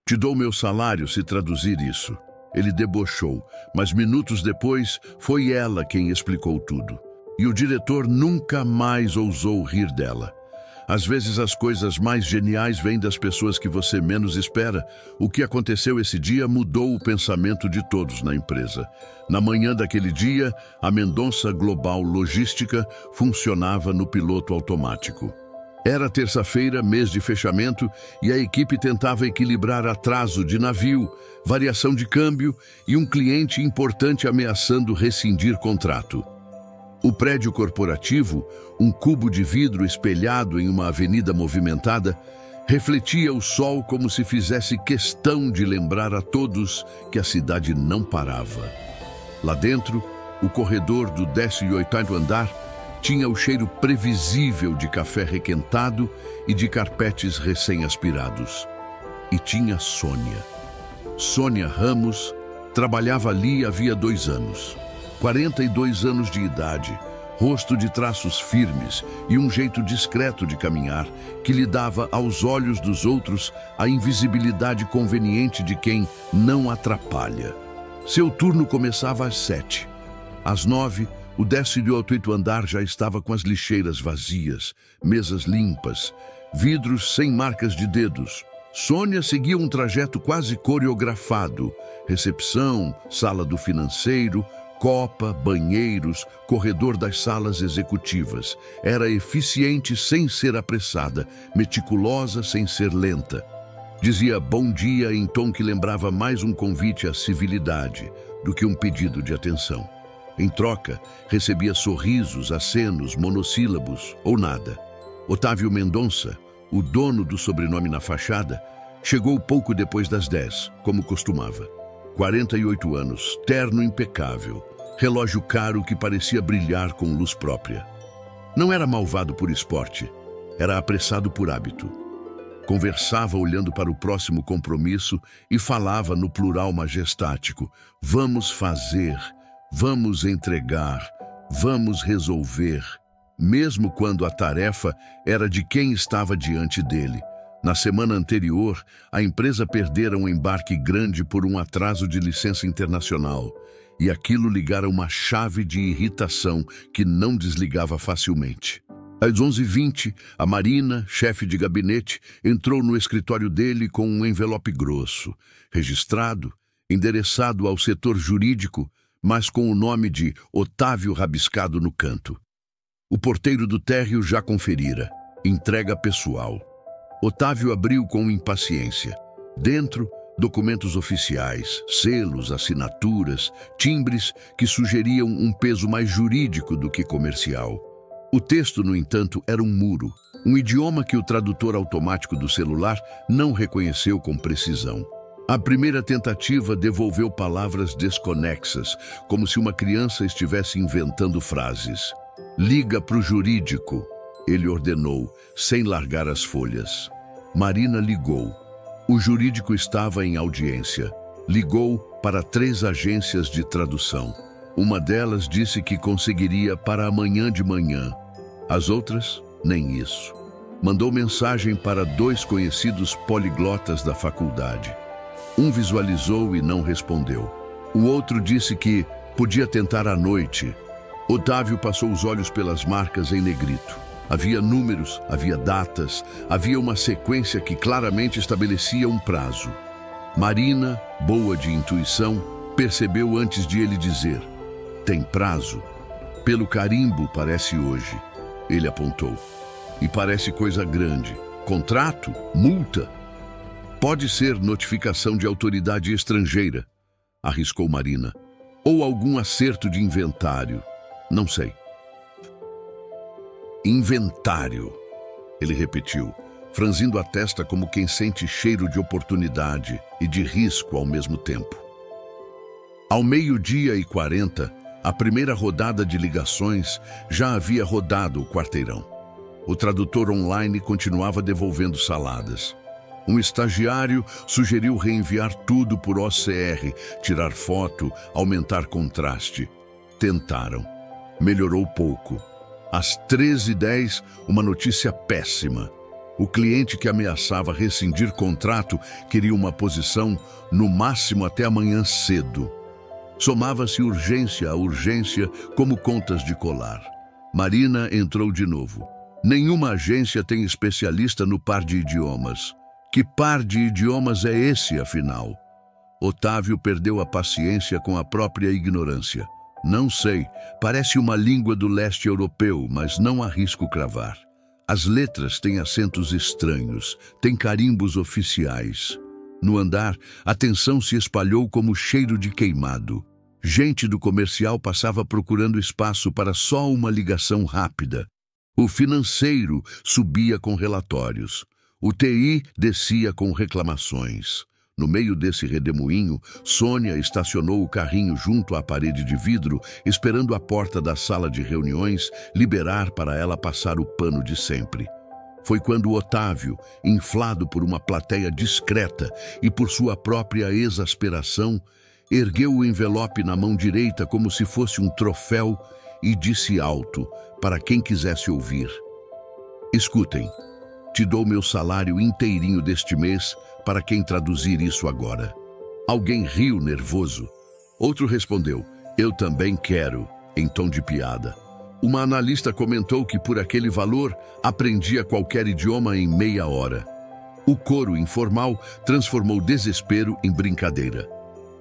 Te dou meu salário se traduzir isso. Ele debochou, mas minutos depois foi ela quem explicou tudo. E o diretor nunca mais ousou rir dela. Às vezes as coisas mais geniais vêm das pessoas que você menos espera. O que aconteceu esse dia mudou o pensamento de todos na empresa. Na manhã daquele dia, a Mendonça Global Logística funcionava no piloto automático. Era terça-feira, mês de fechamento, e a equipe tentava equilibrar atraso de navio, variação de câmbio e um cliente importante ameaçando rescindir contrato. O prédio corporativo, um cubo de vidro espelhado em uma avenida movimentada, refletia o sol como se fizesse questão de lembrar a todos que a cidade não parava. Lá dentro, o corredor do 18º andar tinha o cheiro previsível de café requentado e de carpetes recém-aspirados. E tinha Sônia. Sônia Ramos trabalhava ali havia 2 anos. 42 anos de idade, rosto de traços firmes e um jeito discreto de caminhar que lhe dava aos olhos dos outros a invisibilidade conveniente de quem não atrapalha. Seu turno começava às 7. Às 9, o 18º andar já estava com as lixeiras vazias, mesas limpas, vidros sem marcas de dedos. Sônia seguia um trajeto quase coreografado: recepção, sala do financeiro, copa, banheiros, corredor das salas executivas. Era eficiente sem ser apressada, meticulosa sem ser lenta. Dizia bom dia em tom que lembrava mais um convite à civilidade do que um pedido de atenção. Em troca, recebia sorrisos, acenos, monossílabos ou nada. Otávio Mendonça, o dono do sobrenome na fachada, chegou pouco depois das 10, como costumava. 48 anos, terno impecável, relógio caro que parecia brilhar com luz própria. Não era malvado por esporte, era apressado por hábito. Conversava olhando para o próximo compromisso e falava no plural majestático: vamos fazer, vamos entregar, vamos resolver, mesmo quando a tarefa era de quem estava diante dele. Na semana anterior, a empresa perdera um embarque grande por um atraso de licença internacional, e aquilo ligara uma chave de irritação que não desligava facilmente. Às 11h20, a Marina, chefe de gabinete, entrou no escritório dele com um envelope grosso, registrado, endereçado ao setor jurídico, mas com o nome de Otávio rabiscado no canto. O porteiro do térreo já conferira. Entrega pessoal. Otávio abriu com impaciência. Dentro, documentos oficiais, selos, assinaturas, timbres que sugeriam um peso mais jurídico do que comercial. O texto, no entanto, era um muro, um idioma que o tradutor automático do celular não reconheceu com precisão. A primeira tentativa devolveu palavras desconexas, como se uma criança estivesse inventando frases. Liga para o jurídico, ele ordenou, sem largar as folhas. Marina ligou. O jurídico estava em audiência. Ligou para 3 agências de tradução. Uma delas disse que conseguiria para amanhã de manhã. As outras, nem isso. Mandou mensagem para 2 conhecidos poliglotas da faculdade. Um visualizou e não respondeu. O outro disse que podia tentar à noite. Otávio passou os olhos pelas marcas em negrito. Havia números, havia datas, havia uma sequência que claramente estabelecia um prazo. Marina, boa de intuição, percebeu antes de ele dizer: tem prazo? Pelo carimbo, parece hoje. Ele apontou. E parece coisa grande. Contrato? Multa? Pode ser notificação de autoridade estrangeira, arriscou Marina. Ou algum acerto de inventário. Não sei. Inventário, ele repetiu, franzindo a testa como quem sente cheiro de oportunidade e de risco ao mesmo tempo. Ao 12h40, a primeira rodada de ligações já havia rodado o quarteirão. O tradutor online continuava devolvendo saladas. Um estagiário sugeriu reenviar tudo por OCR, tirar foto, aumentar contraste. Tentaram. Melhorou pouco. Às 13h10, uma notícia péssima. O cliente que ameaçava rescindir contrato queria uma posição, no máximo até amanhã cedo. Somava-se urgência a urgência como contas de colar. Marina entrou de novo. Nenhuma agência tem especialista no par de idiomas. Que par de idiomas é esse, afinal? Otávio perdeu a paciência com a própria ignorância. Não sei, parece uma língua do leste europeu, mas não arrisco cravar. As letras têm acentos estranhos, têm carimbos oficiais. No andar, a tensão se espalhou como cheiro de queimado. Gente do comercial passava procurando espaço para só uma ligação rápida. O financeiro subia com relatórios. O TI descia com reclamações. No meio desse redemoinho, Sônia estacionou o carrinho junto à parede de vidro, esperando a porta da sala de reuniões liberar para ela passar o pano de sempre. Foi quando Otávio, inflado por uma plateia discreta e por sua própria exasperação, ergueu o envelope na mão direita como se fosse um troféu e disse alto, para quem quisesse ouvir: "Escutem, te dou meu salário inteirinho deste mês para quem traduzir isso agora." Alguém riu nervoso. Outro respondeu: "Eu também quero", em tom de piada. Uma analista comentou que por aquele valor aprendia qualquer idioma em meia hora. O coro informal transformou desespero em brincadeira.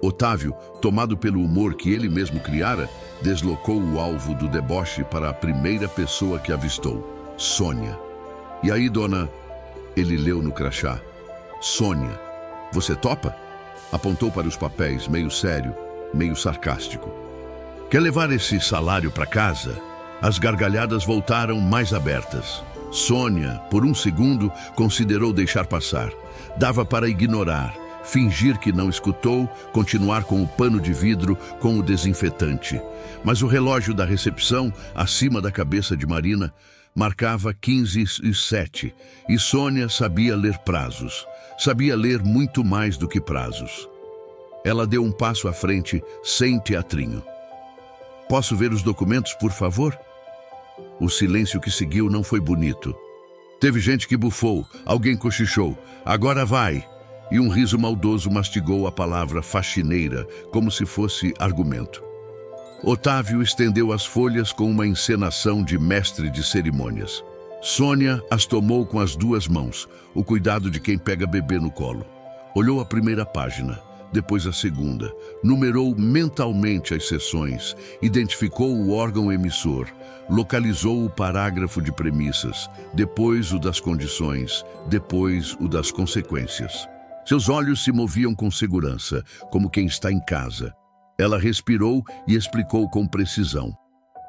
Otávio, tomado pelo humor que ele mesmo criara, deslocou o alvo do deboche para a primeira pessoa que avistou: Sônia. "E aí, dona?" Ele leu no crachá: "Sônia, você topa?" Apontou para os papéis, meio sério, meio sarcástico. "Quer levar esse salário para casa?" As gargalhadas voltaram mais abertas. Sônia, por um segundo, considerou deixar passar. Dava para ignorar, fingir que não escutou, continuar com o pano de vidro, com o desinfetante. Mas o relógio da recepção, acima da cabeça de Marina, marcava 15h07, e Sônia sabia ler prazos. Sabia ler muito mais do que prazos. Ela deu um passo à frente, sem teatrinho. "Posso ver os documentos, por favor?" O silêncio que seguiu não foi bonito. Teve gente que bufou, alguém cochichou: "Agora vai!" E um riso maldoso mastigou a palavra faxineira, como se fosse argumento. Otávio estendeu as folhas com uma encenação de mestre de cerimônias. Sônia as tomou com as duas mãos, o cuidado de quem pega bebê no colo. Olhou a primeira página, depois a segunda, numerou mentalmente as seções, identificou o órgão emissor, localizou o parágrafo de premissas, depois o das condições, depois o das consequências. Seus olhos se moviam com segurança, como quem está em casa. Ela respirou e explicou com precisão: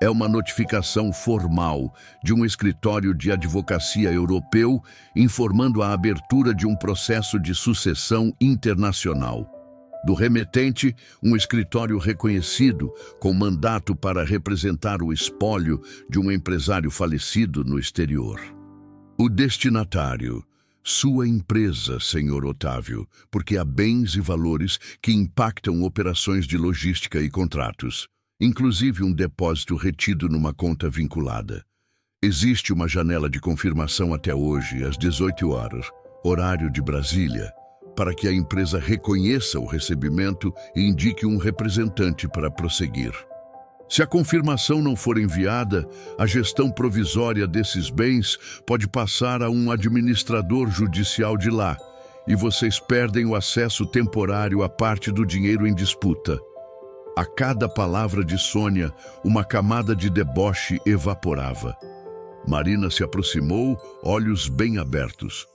"É uma notificação formal de um escritório de advocacia europeu informando a abertura de um processo de sucessão internacional. Do remetente, um escritório reconhecido com mandato para representar o espólio de um empresário falecido no exterior. O destinatário: sua empresa, senhor Otávio, porque há bens e valores que impactam operações de logística e contratos, inclusive um depósito retido numa conta vinculada. Existe uma janela de confirmação até hoje, às 18 horas, horário de Brasília, para que a empresa reconheça o recebimento e indique um representante para prosseguir. Se a confirmação não for enviada, a gestão provisória desses bens pode passar a um administrador judicial de lá, e vocês perdem o acesso temporário à parte do dinheiro em disputa." A cada palavra de Sônia, uma camada de deboche evaporava. Marina se aproximou, olhos bem abertos.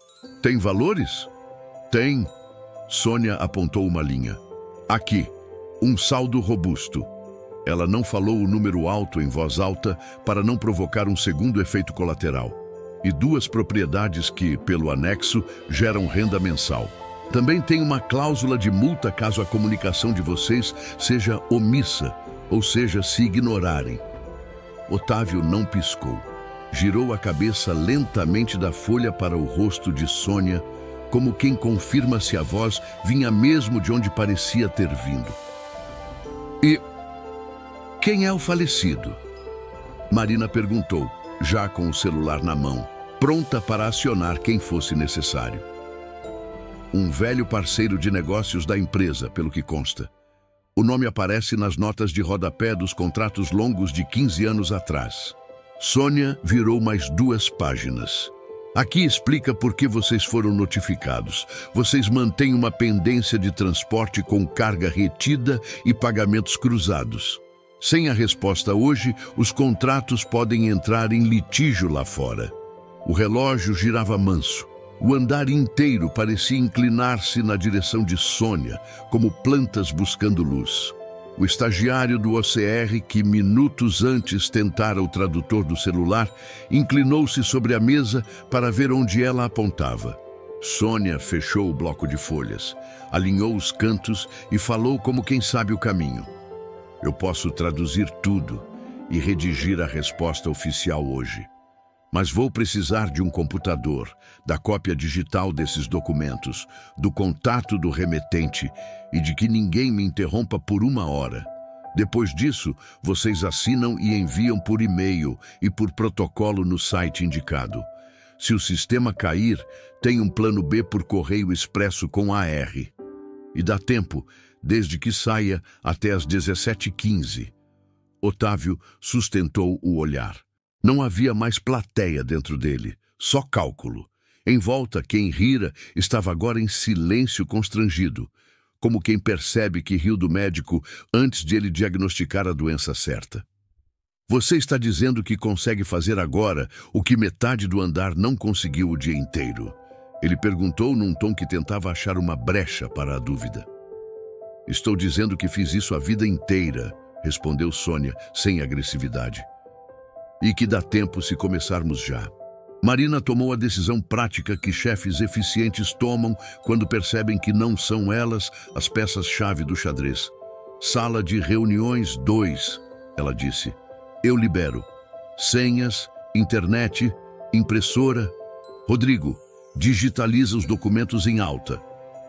"Tem valores?" "Tem." Sônia apontou uma linha. "Aqui, um saldo robusto." Ela não falou o número alto em voz alta para não provocar um segundo efeito colateral. "E 2 propriedades que, pelo anexo, geram renda mensal. Também tem uma cláusula de multa caso a comunicação de vocês seja omissa, ou seja, se ignorarem." Otávio não piscou. Girou a cabeça lentamente da folha para o rosto de Sônia, como quem confirma se a voz vinha mesmo de onde parecia ter vindo. "E quem é o falecido?" Marina perguntou, já com o celular na mão. pronta para acionar quem fosse necessário. Um velho parceiro de negócios da empresa, pelo que consta. O nome aparece nas notas de rodapé dos contratos longos de 15 anos atrás. Sônia virou mais 2 páginas. Aqui explica por que vocês foram notificados. Vocês mantêm uma pendência de transporte com carga retida e pagamentos cruzados. Sem a resposta hoje, os contratos podem entrar em litígio lá fora. O relógio girava manso. O andar inteiro parecia inclinar-se na direção de Sônia, como plantas buscando luz. O estagiário do OCR, que minutos antes tentara o tradutor do celular, inclinou-se sobre a mesa para ver onde ela apontava. Sônia fechou o bloco de folhas, alinhou os cantos e falou como quem sabe o caminho. Eu posso traduzir tudo e redigir a resposta oficial hoje. Mas vou precisar de um computador, da cópia digital desses documentos, do contato do remetente e de que ninguém me interrompa por 1 hora. Depois disso, vocês assinam e enviam por e-mail e por protocolo no site indicado. Se o sistema cair, tem um plano B por correio expresso com AR. E dá tempo, desde que saia até às 17h15. Otávio sustentou o olhar. Não havia mais plateia dentro dele, só cálculo. Em volta, quem rira estava agora em silêncio constrangido, como quem percebe que riu do médico antes de ele diagnosticar a doença certa. Você está dizendo que consegue fazer agora o que metade do andar não conseguiu o dia inteiro? Ele perguntou num tom que tentava achar uma brecha para a dúvida. Estou dizendo que fiz isso a vida inteira, respondeu Sônia, sem agressividade. E que dá tempo se começarmos já. Marina tomou a decisão prática que chefes eficientes tomam quando percebem que não são elas as peças-chave do xadrez. Sala de reuniões 2, ela disse. Eu libero. Senhas, internet, impressora. Rodrigo, digitaliza os documentos em alta.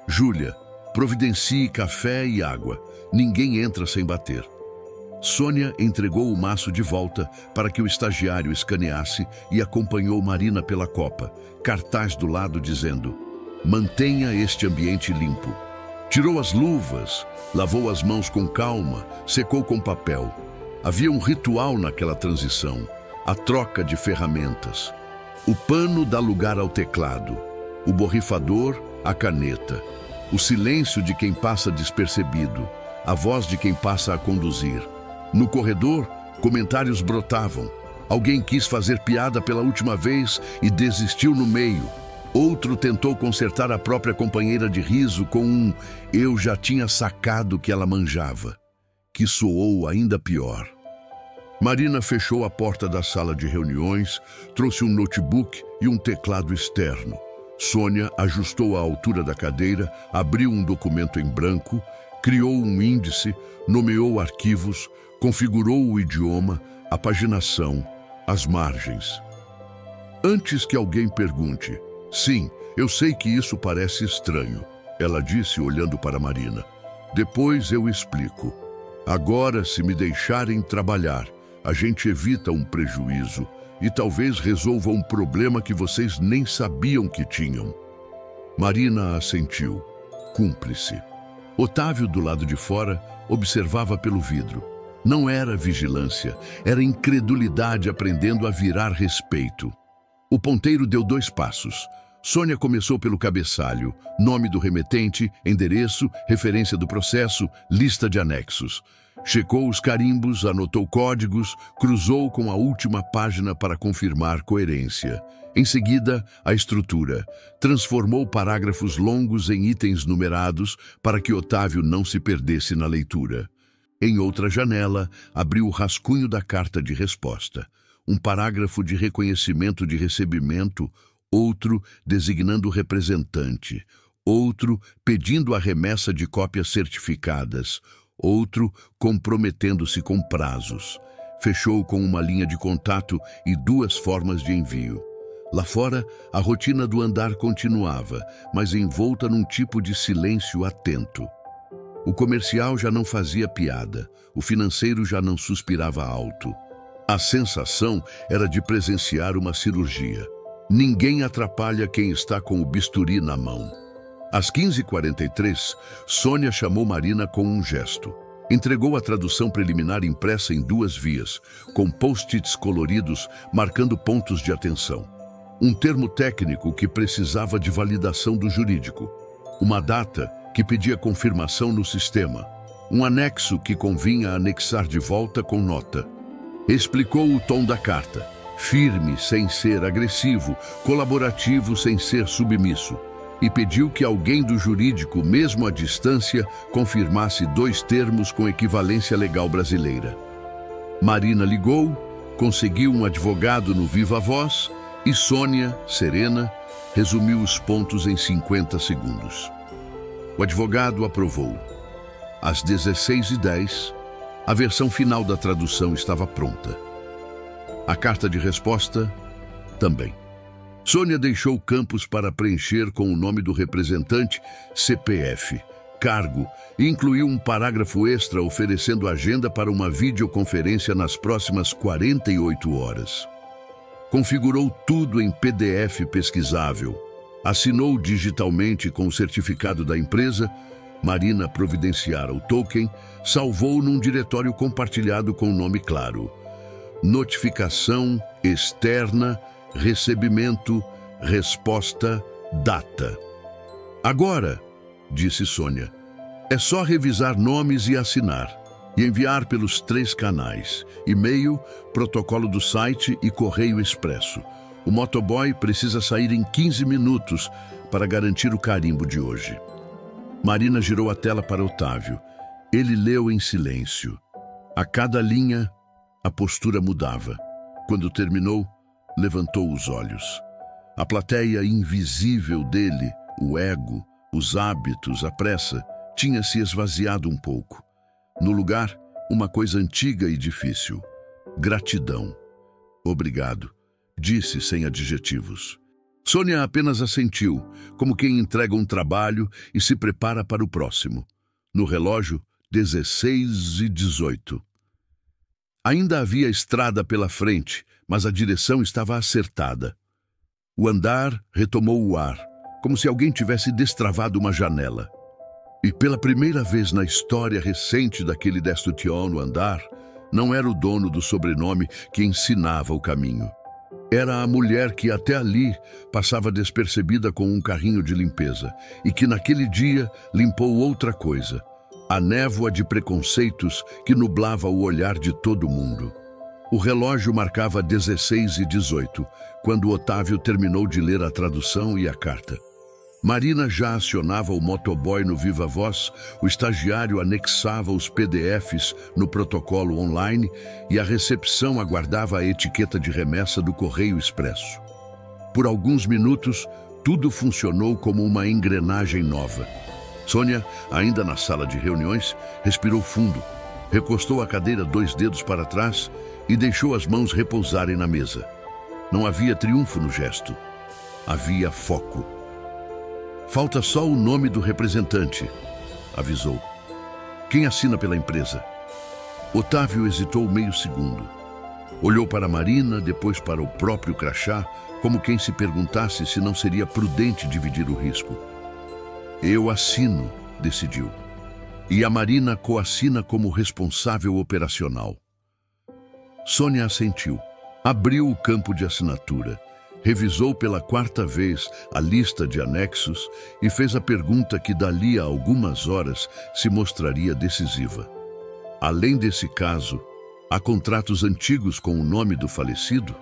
Júlia, providencie café e água. Ninguém entra sem bater. Sônia entregou o maço de volta para que o estagiário escaneasse e acompanhou Marina pela copa, cartaz do lado dizendo: mantenha este ambiente limpo. Tirou as luvas, lavou as mãos com calma, secou com papel. Havia um ritual naquela transição, a troca de ferramentas. O pano dá lugar ao teclado, o borrifador, à caneta. O silêncio de quem passa despercebido, a voz de quem passa a conduzir. No corredor, comentários brotavam. Alguém quis fazer piada pela última vez e desistiu no meio. Outro tentou consertar a própria companheira de riso com um "eu já tinha sacado que ela manjava", que soou ainda pior. Marina fechou a porta da sala de reuniões, trouxe um notebook e um teclado externo. Sônia ajustou a altura da cadeira, abriu um documento em branco, criou um índice, nomeou arquivos, configurou o idioma, a paginação, as margens. Antes que alguém pergunte, sim, eu sei que isso parece estranho, ela disse olhando para Marina. Depois eu explico. Agora, se me deixarem trabalhar, a gente evita um prejuízo e talvez resolva um problema que vocês nem sabiam que tinham. Marina assentiu, cúmplice. Otávio, do lado de fora, observava pelo vidro. Não era vigilância, era incredulidade aprendendo a virar respeito. O ponteiro deu 2 passos. Sônia começou pelo cabeçalho, nome do remetente, endereço, referência do processo, lista de anexos. Checou os carimbos, anotou códigos, cruzou com a última página para confirmar coerência. Em seguida, a estrutura. Transformou parágrafos longos em itens numerados para que Otávio não se perdesse na leitura. Em outra janela, abriu o rascunho da carta de resposta. Um parágrafo de reconhecimento de recebimento, outro designando o representante, outro pedindo a remessa de cópias certificadas, outro comprometendo-se com prazos. Fechou com uma linha de contato e 2 formas de envio. Lá fora, a rotina do andar continuava, mas envolta num tipo de silêncio atento. O comercial já não fazia piada, o financeiro já não suspirava alto. A sensação era de presenciar uma cirurgia. Ninguém atrapalha quem está com o bisturi na mão. Às 15h43, Sônia chamou Marina com um gesto. Entregou a tradução preliminar impressa em 2 vias, com post-its coloridos marcando pontos de atenção. Um termo técnico que precisava de validação do jurídico. Uma data que pedia confirmação no sistema. Um anexo que convinha anexar de volta com nota. Explicou o tom da carta. Firme sem ser agressivo, colaborativo sem ser submisso. E pediu que alguém do jurídico, mesmo à distância, confirmasse 2 termos com equivalência legal brasileira. Marina ligou, conseguiu um advogado no Viva Voz e Sônia, serena, resumiu os pontos em 50 segundos. O advogado aprovou. Às 16h10, a versão final da tradução estava pronta. A carta de resposta também. Sônia deixou campos para preencher com o nome do representante, CPF, cargo e incluiu um parágrafo extra oferecendo agenda para uma videoconferência nas próximas 48 horas. Configurou tudo em PDF pesquisável. Assinou digitalmente com o certificado da empresa. Marina providenciara o token, salvou num diretório compartilhado com nome claro. Notificação externa, recebimento, resposta, data. Agora, disse Sônia, é só revisar nomes e assinar, e enviar pelos 3 canais, e-mail, protocolo do site e correio expresso. O motoboy precisa sair em 15 minutos para garantir o carimbo de hoje. Marina girou a tela para Otávio. Ele leu em silêncio. A cada linha, a postura mudava. Quando terminou, levantou os olhos. A plateia invisível dele, o ego, os hábitos, a pressa, tinha se esvaziado um pouco. No lugar, uma coisa antiga e difícil. Gratidão. Obrigado, disse sem adjetivos. Sônia apenas assentiu, como quem entrega um trabalho e se prepara para o próximo. No relógio, 16h18. Ainda havia estrada pela frente, mas a direção estava acertada. O andar retomou o ar, como se alguém tivesse destravado uma janela. E pela primeira vez na história recente daquele Destitution no andar, não era o dono do sobrenome que ensinava o caminho. Era a mulher que até ali passava despercebida com um carrinho de limpeza e que naquele dia limpou outra coisa, a névoa de preconceitos que nublava o olhar de todo mundo. O relógio marcava 16h18, quando Otávio terminou de ler a tradução e a carta. Marina já acionava o motoboy no Viva Voz, o estagiário anexava os PDFs no protocolo online e a recepção aguardava a etiqueta de remessa do correio expresso. Por alguns minutos, tudo funcionou como uma engrenagem nova. Sônia, ainda na sala de reuniões, respirou fundo, recostou a cadeira 2 dedos para trás e deixou as mãos repousarem na mesa. Não havia triunfo no gesto. Havia foco. Falta só o nome do representante, avisou. Quem assina pela empresa? Otávio hesitou meio segundo. Olhou para Marina, depois para o próprio crachá, como quem se perguntasse se não seria prudente dividir o risco. Eu assino, decidiu. E a Marina coassina como responsável operacional. Sônia assentiu. Abriu o campo de assinatura. Revisou pela 4ª vez a lista de anexos e fez a pergunta que dali a algumas horas se mostraria decisiva. Além desse caso, há contratos antigos com o nome do falecido?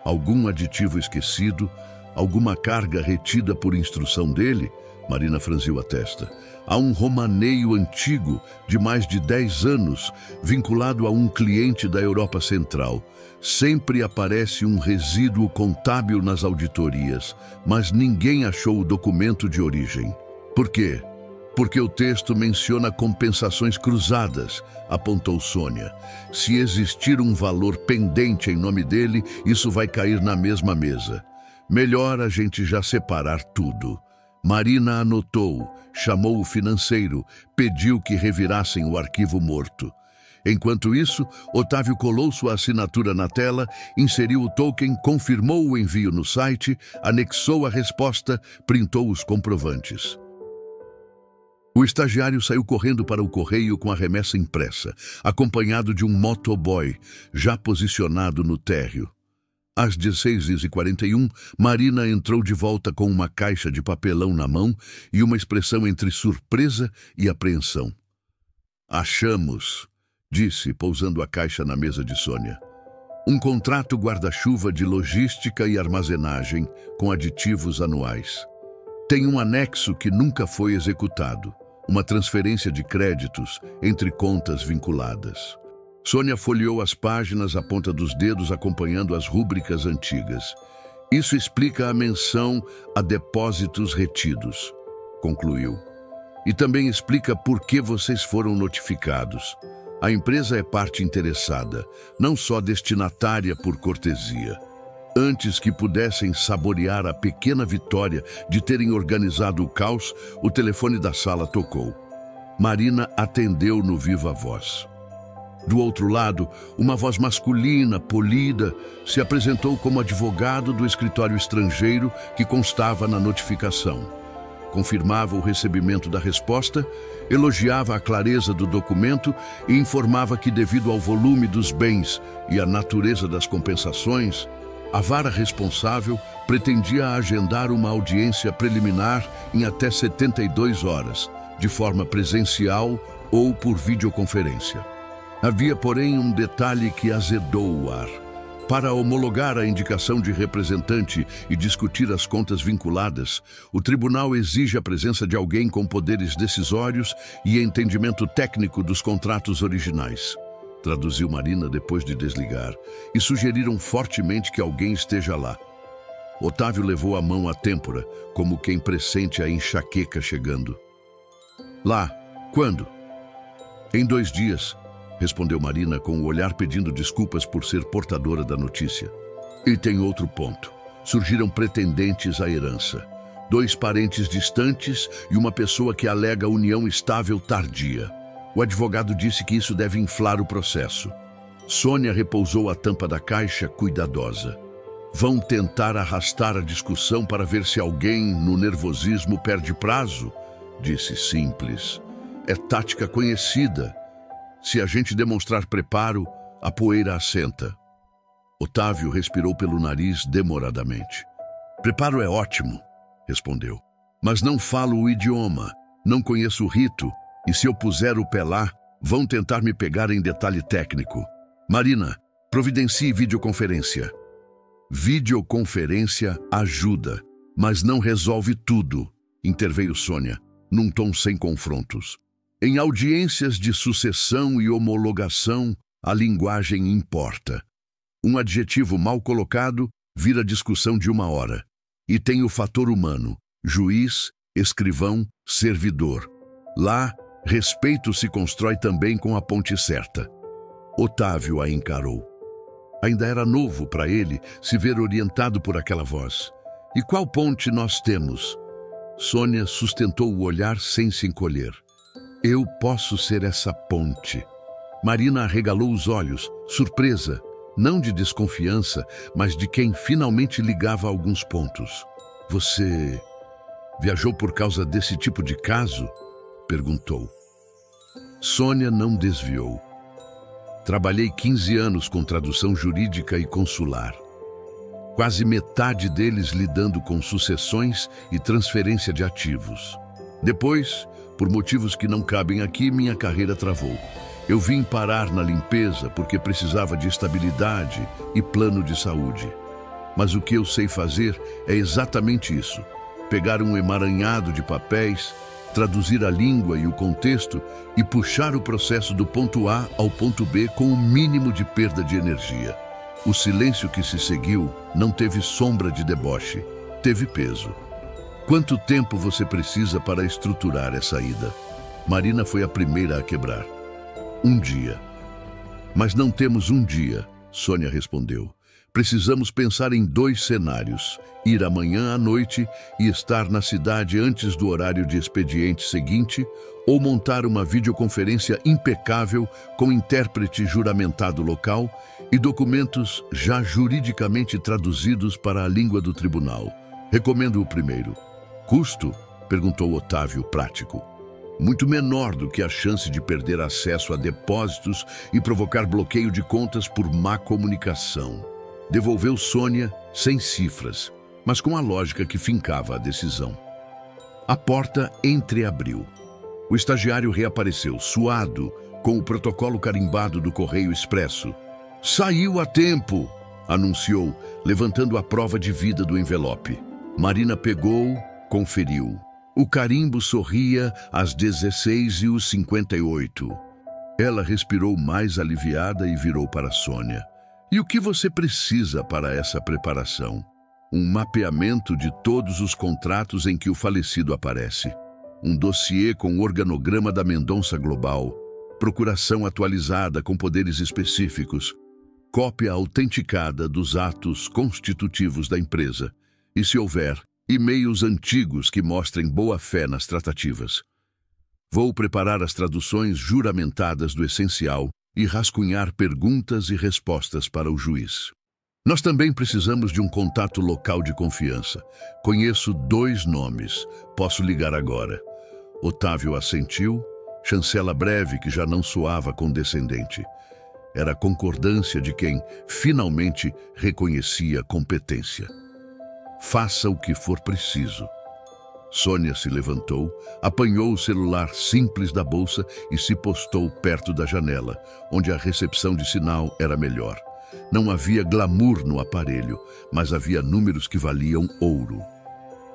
Algum aditivo esquecido? Alguma carga retida por instrução dele? Marina franziu a testa. Há um romaneio antigo de mais de 10 anos vinculado a um cliente da Europa Central. Sempre aparece um resíduo contábil nas auditorias, mas ninguém achou o documento de origem. Por quê? Porque o texto menciona compensações cruzadas, apontou Sônia. Se existir um valor pendente em nome dele, isso vai cair na mesma mesa. Melhor a gente já separar tudo. Marina anotou, chamou o financeiro, pediu que revirassem o arquivo morto. Enquanto isso, Otávio colou sua assinatura na tela, inseriu o token, confirmou o envio no site, anexou a resposta, printou os comprovantes. O estagiário saiu correndo para o correio com a remessa impressa, acompanhado de um motoboy, já posicionado no térreo. Às 16h41, Marina entrou de volta com uma caixa de papelão na mão e uma expressão entre surpresa e apreensão. "Achamos", disse, pousando a caixa na mesa de Sônia. "Um contrato guarda-chuva de logística e armazenagem com aditivos anuais. Tem um anexo que nunca foi executado, uma transferência de créditos entre contas vinculadas." Sônia folheou as páginas à ponta dos dedos, acompanhando as rúbricas antigas. "Isso explica a menção a depósitos retidos", concluiu. "E também explica por que vocês foram notificados. A empresa é parte interessada, não só destinatária por cortesia. Antes que pudessem saborear a pequena vitória de terem organizado o caos, o telefone da sala tocou. Marina atendeu no viva voz. Do outro lado, uma voz masculina, polida, se apresentou como advogado do escritório estrangeiro que constava na notificação. Confirmava o recebimento da resposta, elogiava a clareza do documento e informava que, devido ao volume dos bens e à natureza das compensações, a vara responsável pretendia agendar uma audiência preliminar em até 72 horas, de forma presencial ou por videoconferência. Havia, porém, um detalhe que azedou o ar. Para homologar a indicação de representante e discutir as contas vinculadas, o tribunal exige a presença de alguém com poderes decisórios e entendimento técnico dos contratos originais. Traduziu Marina depois de desligar, e sugeriram fortemente que alguém esteja lá. Otávio levou a mão à têmpora, como quem pressente a enxaqueca chegando. "Lá, quando?" "Em 2 dias", respondeu Marina com o olhar pedindo desculpas por ser portadora da notícia. "E tem outro ponto. Surgiram pretendentes à herança. 2 parentes distantes e uma pessoa que alega união estável tardia. O advogado disse que isso deve inflar o processo." Sônia repousou a tampa da caixa cuidadosa. "Vão tentar arrastar a discussão para ver se alguém, no nervosismo, perde prazo?" Disse simples. "É tática conhecida. Se a gente demonstrar preparo, a poeira assenta." Otávio respirou pelo nariz demoradamente. "Preparo é ótimo", respondeu. "Mas não falo o idioma, não conheço o rito, e se eu puser o pé lá, vão tentar me pegar em detalhe técnico. Marina, providencie videoconferência." "Videoconferência ajuda, mas não resolve tudo", interveio Sônia, num tom sem confrontos. "Em audiências de sucessão e homologação, a linguagem importa. Um adjetivo mal colocado vira discussão de 1 hora. E tem o fator humano, juiz, escrivão, servidor. Lá, respeito se constrói também com a ponte certa." Otávio a encarou. Ainda era novo para ele se ver orientado por aquela voz. "E qual ponte nós temos?" Sônia sustentou o olhar sem se encolher. "Eu posso ser essa ponte." Marina arregalou os olhos, surpresa, não de desconfiança, mas de quem finalmente ligava alguns pontos. "Você viajou por causa desse tipo de caso?" perguntou. Sônia não desviou. "Trabalhei 15 anos com tradução jurídica e consular. Quase metade deles lidando com sucessões e transferência de ativos. Depois, por motivos que não cabem aqui, minha carreira travou. Eu vim parar na limpeza porque precisava de estabilidade e plano de saúde. Mas o que eu sei fazer é exatamente isso: pegar um emaranhado de papéis, traduzir a língua e o contexto e puxar o processo do ponto A ao ponto B com o mínimo de perda de energia." O silêncio que se seguiu não teve sombra de deboche, teve peso. "Quanto tempo você precisa para estruturar essa ida?" Marina foi a primeira a quebrar. "Um dia." "Mas não temos um dia", Sônia respondeu. "Precisamos pensar em 2 cenários: ir amanhã à noite e estar na cidade antes do horário de expediente seguinte, ou montar uma videoconferência impecável com intérprete juramentado local e documentos já juridicamente traduzidos para a língua do tribunal. Recomendo o primeiro. Custo? Perguntou Otávio, prático. Muito menor do que a chance de perder acesso a depósitos e provocar bloqueio de contas por má comunicação. Devolveu Sônia sem cifras, mas com a lógica que fincava a decisão. A porta entreabriu. O estagiário reapareceu, suado, com o protocolo carimbado do Correio Expresso. Saiu a tempo, anunciou, levantando a prova de vida do envelope. Marina pegou, conferiu. O carimbo sorria às 16h58. Ela respirou mais aliviada e virou para Sônia. E o que você precisa para essa preparação? Um mapeamento de todos os contratos em que o falecido aparece. Um dossiê com o organograma da Mendonça Global. Procuração atualizada com poderes específicos. Cópia autenticada dos atos constitutivos da empresa. E, se houver, e-mails antigos que mostrem boa-fé nas tratativas. Vou preparar as traduções juramentadas do essencial e rascunhar perguntas e respostas para o juiz. Nós também precisamos de um contato local de confiança. Conheço 2 nomes. Posso ligar agora. Otávio assentiu, chancela breve que já não soava condescendente. Era a concordância de quem finalmente reconhecia competência. Faça o que for preciso. Sônia se levantou, apanhou o celular simples da bolsa e se postou perto da janela, onde a recepção de sinal era melhor. Não havia glamour no aparelho, mas havia números que valiam ouro.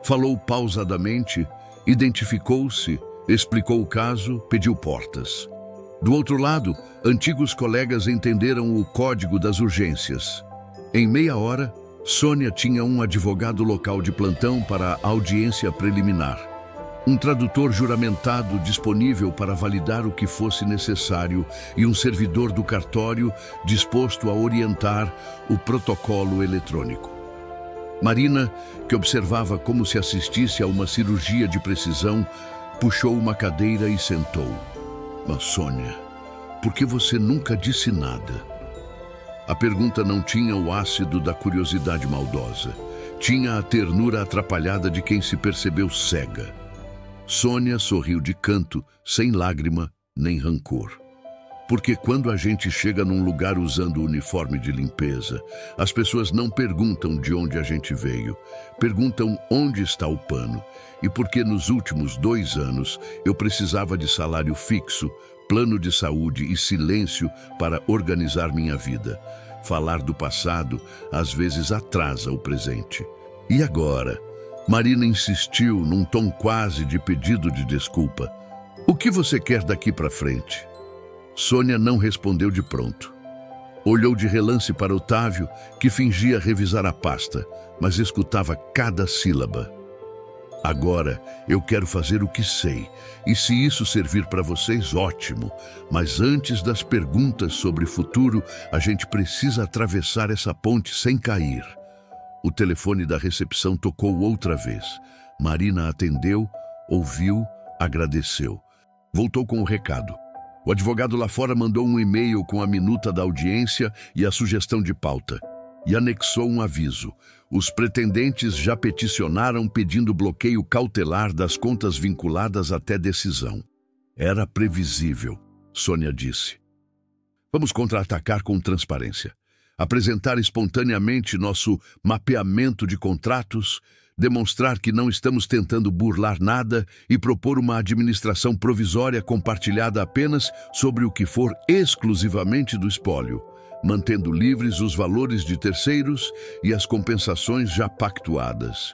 Falou pausadamente, identificou-se, explicou o caso, pediu portas. Do outro lado, antigos colegas entenderam o código das urgências. Em meia hora, Sônia tinha um advogado local de plantão para a audiência preliminar. Um tradutor juramentado disponível para validar o que fosse necessário e um servidor do cartório disposto a orientar o protocolo eletrônico. Marina, que observava como se assistisse a uma cirurgia de precisão, puxou uma cadeira e sentou. Mas, Sônia, por que você nunca disse nada? A pergunta não tinha o ácido da curiosidade maldosa. Tinha a ternura atrapalhada de quem se percebeu cega. Sônia sorriu de canto, sem lágrima nem rancor. Porque quando a gente chega num lugar usando o uniforme de limpeza, as pessoas não perguntam de onde a gente veio, perguntam onde está o pano. E porque nos últimos 2 anos eu precisava de salário fixo, plano de saúde e silêncio para organizar minha vida. Falar do passado às vezes atrasa o presente. E agora? Marina insistiu num tom quase de pedido de desculpa. O que você quer daqui para frente? Sônia não respondeu de pronto. Olhou de relance para Otávio, que fingia revisar a pasta, mas escutava cada sílaba. Agora eu quero fazer o que sei, e se isso servir para vocês, ótimo. Mas antes das perguntas sobre o futuro, a gente precisa atravessar essa ponte sem cair. O telefone da recepção tocou outra vez. Marina atendeu, ouviu, agradeceu. Voltou com o recado. O advogado lá fora mandou um e-mail com a minuta da audiência e a sugestão de pauta. E anexou um aviso. Os pretendentes já peticionaram pedindo bloqueio cautelar das contas vinculadas até decisão. Era previsível, Sônia disse. Vamos contra-atacar com transparência. Apresentar espontaneamente nosso mapeamento de contratos, demonstrar que não estamos tentando burlar nada e propor uma administração provisória compartilhada apenas sobre o que for exclusivamente do espólio, mantendo livres os valores de terceiros e as compensações já pactuadas.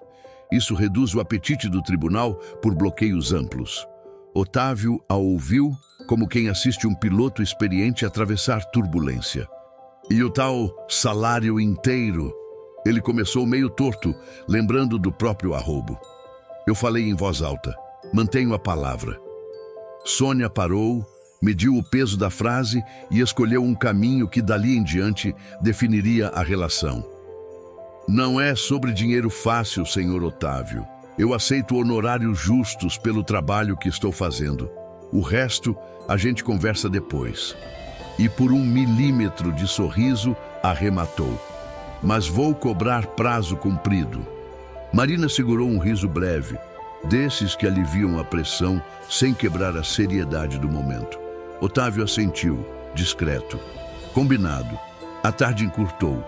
Isso reduz o apetite do tribunal por bloqueios amplos. Otávio a ouviu como quem assiste um piloto experiente atravessar turbulência. E o tal salário inteiro? Ele começou meio torto, lembrando do próprio arrobo. Eu falei em voz alta. Mantenho a palavra. Sônia parou, mediu o peso da frase e escolheu um caminho que dali em diante definiria a relação. Não é sobre dinheiro fácil, senhor Otávio. Eu aceito honorários justos pelo trabalho que estou fazendo. O resto a gente conversa depois. E por 1 milímetro de sorriso arrematou: mas vou cobrar prazo cumprido. Marina segurou um riso breve, desses que aliviam a pressão sem quebrar a seriedade do momento. Otávio assentiu, discreto. Combinado. A tarde encurtou.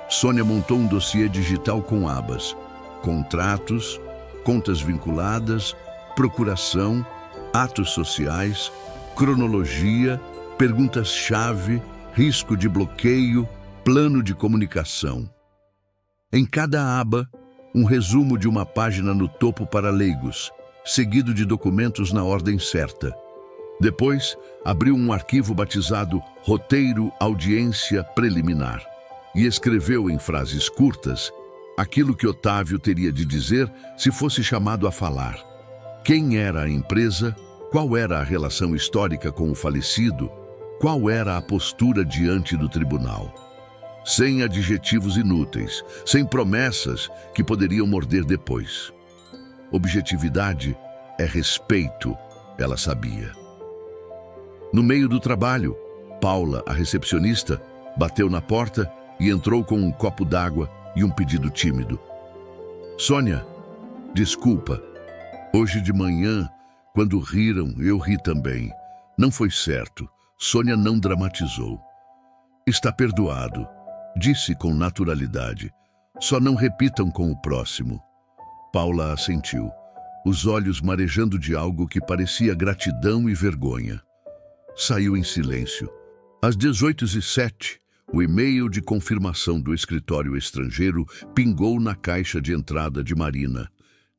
Sônia montou um dossiê digital com abas: contratos, contas vinculadas, procuração, atos sociais, cronologia, perguntas-chave, risco de bloqueio, plano de comunicação. Em cada aba, um resumo de uma página no topo para leigos, seguido de documentos na ordem certa. Depois, abriu um arquivo batizado Roteiro Audiência Preliminar e escreveu em frases curtas aquilo que Otávio teria de dizer se fosse chamado a falar. Quem era a empresa, qual era a relação histórica com o falecido, qual era a postura diante do tribunal. Sem adjetivos inúteis, sem promessas que poderiam morder depois. Objetividade é respeito, ela sabia. No meio do trabalho, Paula, a recepcionista, bateu na porta e entrou com um copo d'água e um pedido tímido. Sônia, desculpa. Hoje de manhã, quando riram, eu ri também. Não foi certo. Sônia não dramatizou. Está perdoado, disse com naturalidade. Só não repitam com o próximo. Paula assentiu, os olhos marejando de algo que parecia gratidão e vergonha. Saiu em silêncio. Às 18h07, o e-mail de confirmação do escritório estrangeiro pingou na caixa de entrada de Marina.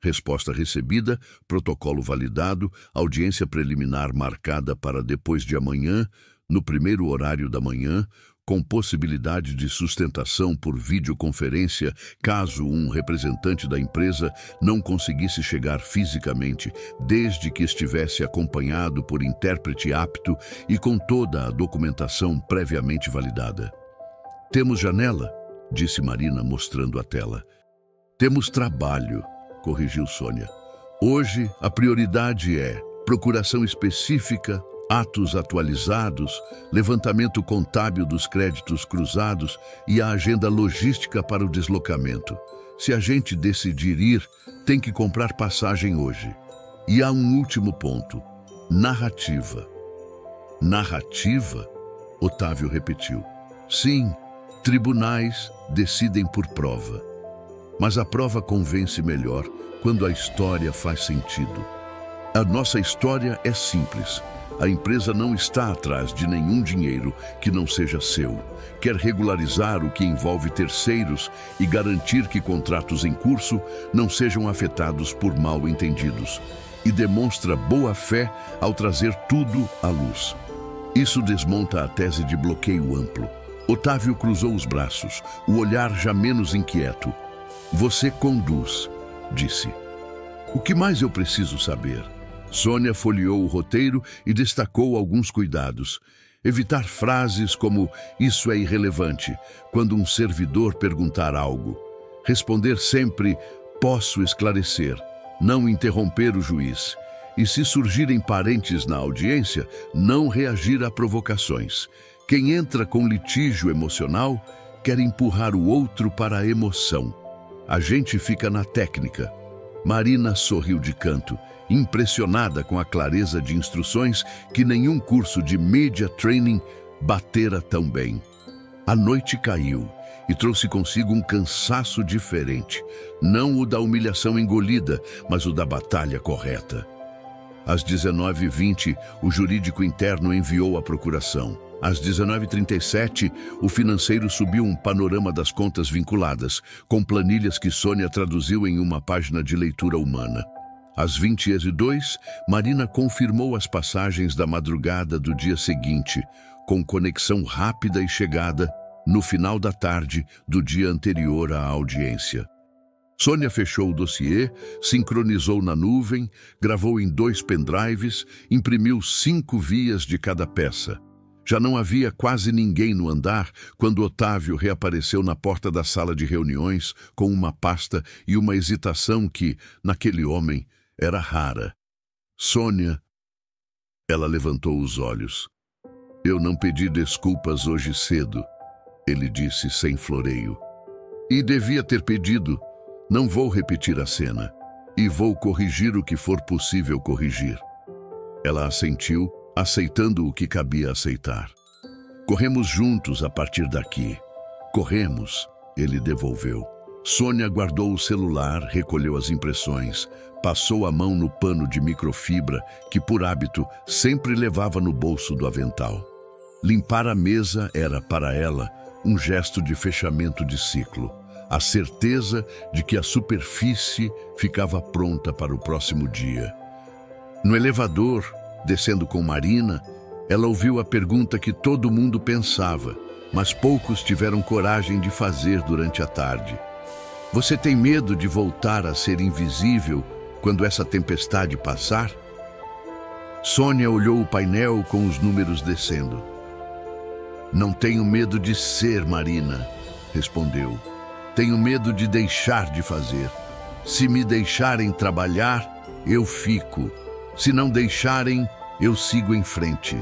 Resposta recebida, protocolo validado, audiência preliminar marcada para depois de amanhã, no primeiro horário da manhã, com possibilidade de sustentação por videoconferência caso um representante da empresa não conseguisse chegar fisicamente, desde que estivesse acompanhado por intérprete apto e com toda a documentação previamente validada. Temos janela, disse Marina, mostrando a tela. Temos trabalho, corrigiu Sônia. Hoje a prioridade é procuração específica, atos atualizados, levantamento contábil dos créditos cruzados e a agenda logística para o deslocamento. Se a gente decidir ir, tem que comprar passagem hoje. E há um último ponto: narrativa. Narrativa? Otávio repetiu. Sim, tribunais decidem por prova. Mas a prova convence melhor quando a história faz sentido. A nossa história é simples. A empresa não está atrás de nenhum dinheiro que não seja seu. Quer regularizar o que envolve terceiros e garantir que contratos em curso não sejam afetados por mal-entendidos. E demonstra boa-fé ao trazer tudo à luz. Isso desmonta a tese de bloqueio amplo. Otávio cruzou os braços, o olhar já menos inquieto. Você conduz, disse. O que mais eu preciso saber? Sônia folheou o roteiro e destacou alguns cuidados. Evitar frases como "isso é irrelevante" quando um servidor perguntar algo. Responder sempre "posso esclarecer", não interromper o juiz. E se surgirem parentes na audiência, não reagir a provocações. Quem entra com litígio emocional quer empurrar o outro para a emoção. A gente fica na técnica. Marina sorriu de canto, impressionada com a clareza de instruções que nenhum curso de media training batera tão bem. A noite caiu e trouxe consigo um cansaço diferente, não o da humilhação engolida, mas o da batalha correta. Às 19h20, o jurídico interno enviou a procuração. Às 19h37, o financeiro subiu um panorama das contas vinculadas, com planilhas que Sônia traduziu em uma página de leitura humana. Às 20h02, Marina confirmou as passagens da madrugada do dia seguinte, com conexão rápida e chegada no final da tarde do dia anterior à audiência. Sônia fechou o dossiê, sincronizou na nuvem, gravou em 2 pendrives, imprimiu 5 vias de cada peça. Já não havia quase ninguém no andar quando Otávio reapareceu na porta da sala de reuniões com uma pasta e uma hesitação que, naquele homem, era rara. Sônia Ela levantou os olhos. Eu não pedi desculpas hoje cedo, ele disse sem floreio. E devia ter pedido. Não vou repetir a cena. E vou corrigir o que for possível corrigir. Ela assentiu, aceitando o que cabia aceitar. Corremos juntos a partir daqui. Corremos, ele devolveu. Sônia guardou o celular, recolheu as impressões, passou a mão no pano de microfibra que, por hábito, sempre levava no bolso do avental. Limpar a mesa era, para ela, um gesto de fechamento de ciclo. A certeza de que a superfície ficava pronta para o próximo dia. No elevador, descendo com Marina, ela ouviu a pergunta que todo mundo pensava, mas poucos tiveram coragem de fazer durante a tarde. Você tem medo de voltar a ser invisível quando essa tempestade passar? Sônia olhou o painel com os números descendo. Não tenho medo de ser, Marina, respondeu. Tenho medo de deixar de fazer. Se me deixarem trabalhar, eu fico. Se não deixarem, eu sigo em frente.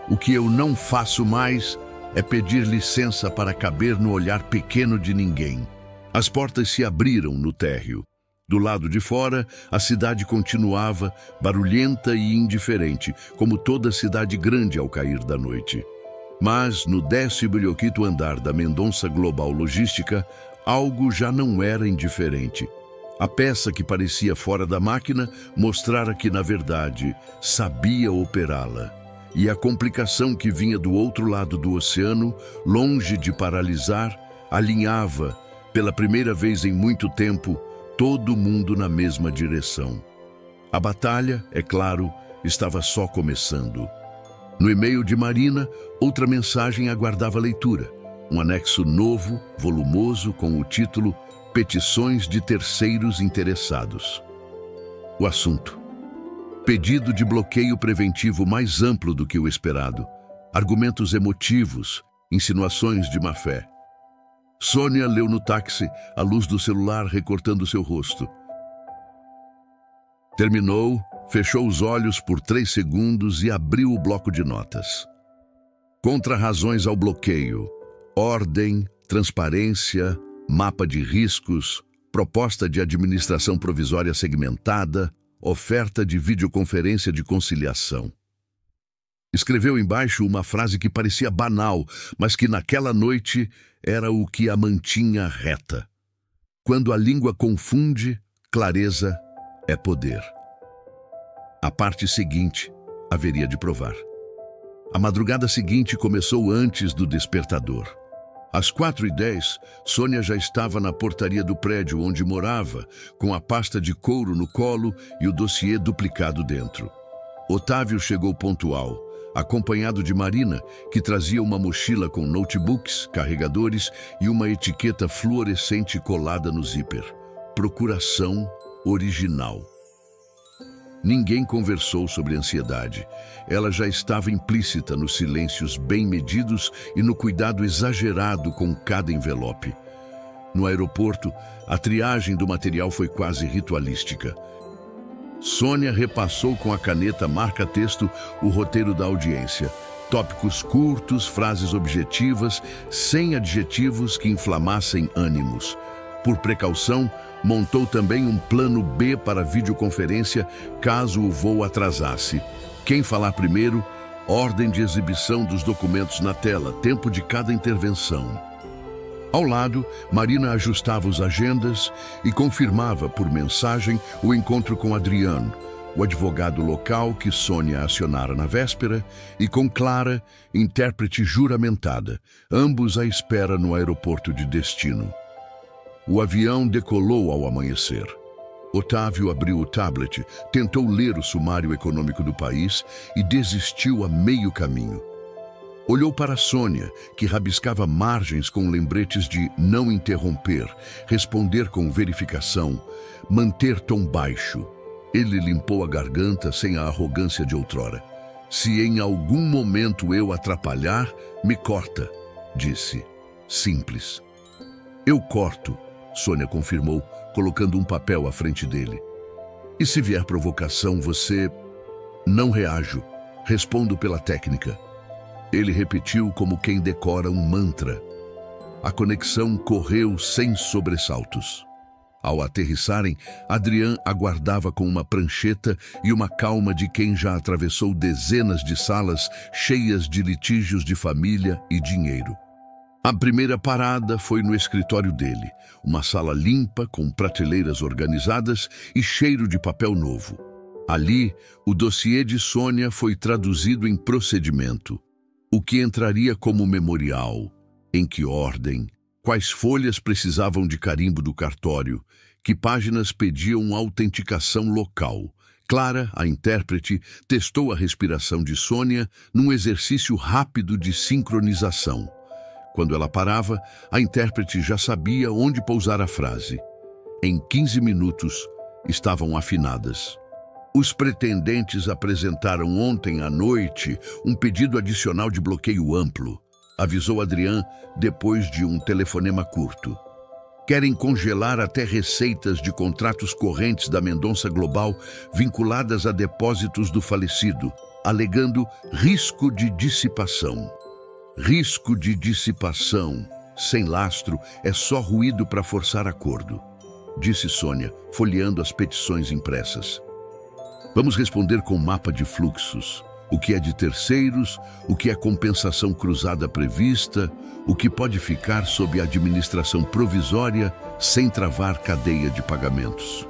O que eu não faço mais é pedir licença para caber no olhar pequeno de ninguém. As portas se abriram no térreo. Do lado de fora, a cidade continuava, barulhenta e indiferente, como toda cidade grande ao cair da noite. Mas, no 15º andar da Mendonça Global Logística, algo já não era indiferente. A peça que parecia fora da máquina mostrara que, na verdade, sabia operá-la. E a complicação que vinha do outro lado do oceano, longe de paralisar, alinhava, pela primeira vez em muito tempo, todo mundo na mesma direção. A batalha, é claro, estava só começando. No e-mail de Marina, outra mensagem aguardava leitura. Um anexo novo, volumoso, com o título Petições de Terceiros Interessados. O assunto: pedido de bloqueio preventivo mais amplo do que o esperado. Argumentos emotivos, insinuações de má-fé. Sônia leu no táxi, a luz do celular recortando seu rosto. Terminou, fechou os olhos por 3 segundos e abriu o bloco de notas. Contra-razões ao bloqueio. Ordem, transparência, mapa de riscos, proposta de administração provisória segmentada, oferta de videoconferência de conciliação. Escreveu embaixo uma frase que parecia banal, mas que naquela noite era o que a mantinha reta. Quando a língua confunde, clareza é poder. A parte seguinte haveria de provar. A madrugada seguinte começou antes do despertador. Às 4h10, Sônia já estava na portaria do prédio onde morava, com a pasta de couro no colo e o dossiê duplicado dentro. Otávio chegou pontual, acompanhado de Marina, que trazia uma mochila com notebooks, carregadores e uma etiqueta fluorescente colada no zíper. Procuração original. Ninguém conversou sobre ansiedade. Ela já estava implícita nos silêncios bem medidos e no cuidado exagerado com cada envelope. No aeroporto, a triagem do material foi quase ritualística. Sônia repassou com a caneta marca-texto o roteiro da audiência. Tópicos curtos, frases objetivas, sem adjetivos que inflamassem ânimos. Por precaução, montou também um plano B para videoconferência caso o voo atrasasse. Quem falar primeiro, ordem de exibição dos documentos na tela, tempo de cada intervenção. Ao lado, Marina ajustava os agendas e confirmava por mensagem o encontro com Adriano, o advogado local que Sônia acionara na véspera, e com Clara, intérprete juramentada, ambos à espera no aeroporto de destino. O avião decolou ao amanhecer. Otávio abriu o tablet, tentou ler o sumário econômico do país e desistiu a meio caminho. Olhou para Sônia, que rabiscava margens com lembretes de não interromper, responder com verificação, manter tom baixo. Ele limpou a garganta sem a arrogância de outrora. Se em algum momento eu atrapalhar, me corta, disse. Simples. Eu corto, Sônia confirmou, colocando um papel à frente dele. E se vier provocação, você... Não reajo, Respondo pela técnica. Ele repetiu como quem decora um mantra. A conexão correu sem sobressaltos. Ao aterrissarem, Adrian aguardava com uma prancheta e uma calma de quem já atravessou dezenas de salas cheias de litígios de família e dinheiro. A primeira parada foi no escritório dele, uma sala limpa com prateleiras organizadas e cheiro de papel novo. Ali, o dossiê de Sônia foi traduzido em procedimento. O que entraria como memorial, em que ordem, quais folhas precisavam de carimbo do cartório, que páginas pediam autenticação local. Clara, a intérprete, testou a respiração de Sônia num exercício rápido de sincronização. Quando ela parava, a intérprete já sabia onde pousar a frase. Em 15 minutos, estavam afinadas. Os pretendentes apresentaram ontem à noite um pedido adicional de bloqueio amplo, avisou Adrian depois de um telefonema curto. Querem congelar até receitas de contratos correntes da Mendonça Global vinculadas a depósitos do falecido, alegando risco de dissipação. Risco de dissipação, sem lastro, é só ruído para forçar acordo, disse Sônia, folheando as petições impressas. Vamos responder com mapa de fluxos, o que é de terceiros, o que é compensação cruzada prevista, o que pode ficar sob administração provisória sem travar cadeia de pagamentos.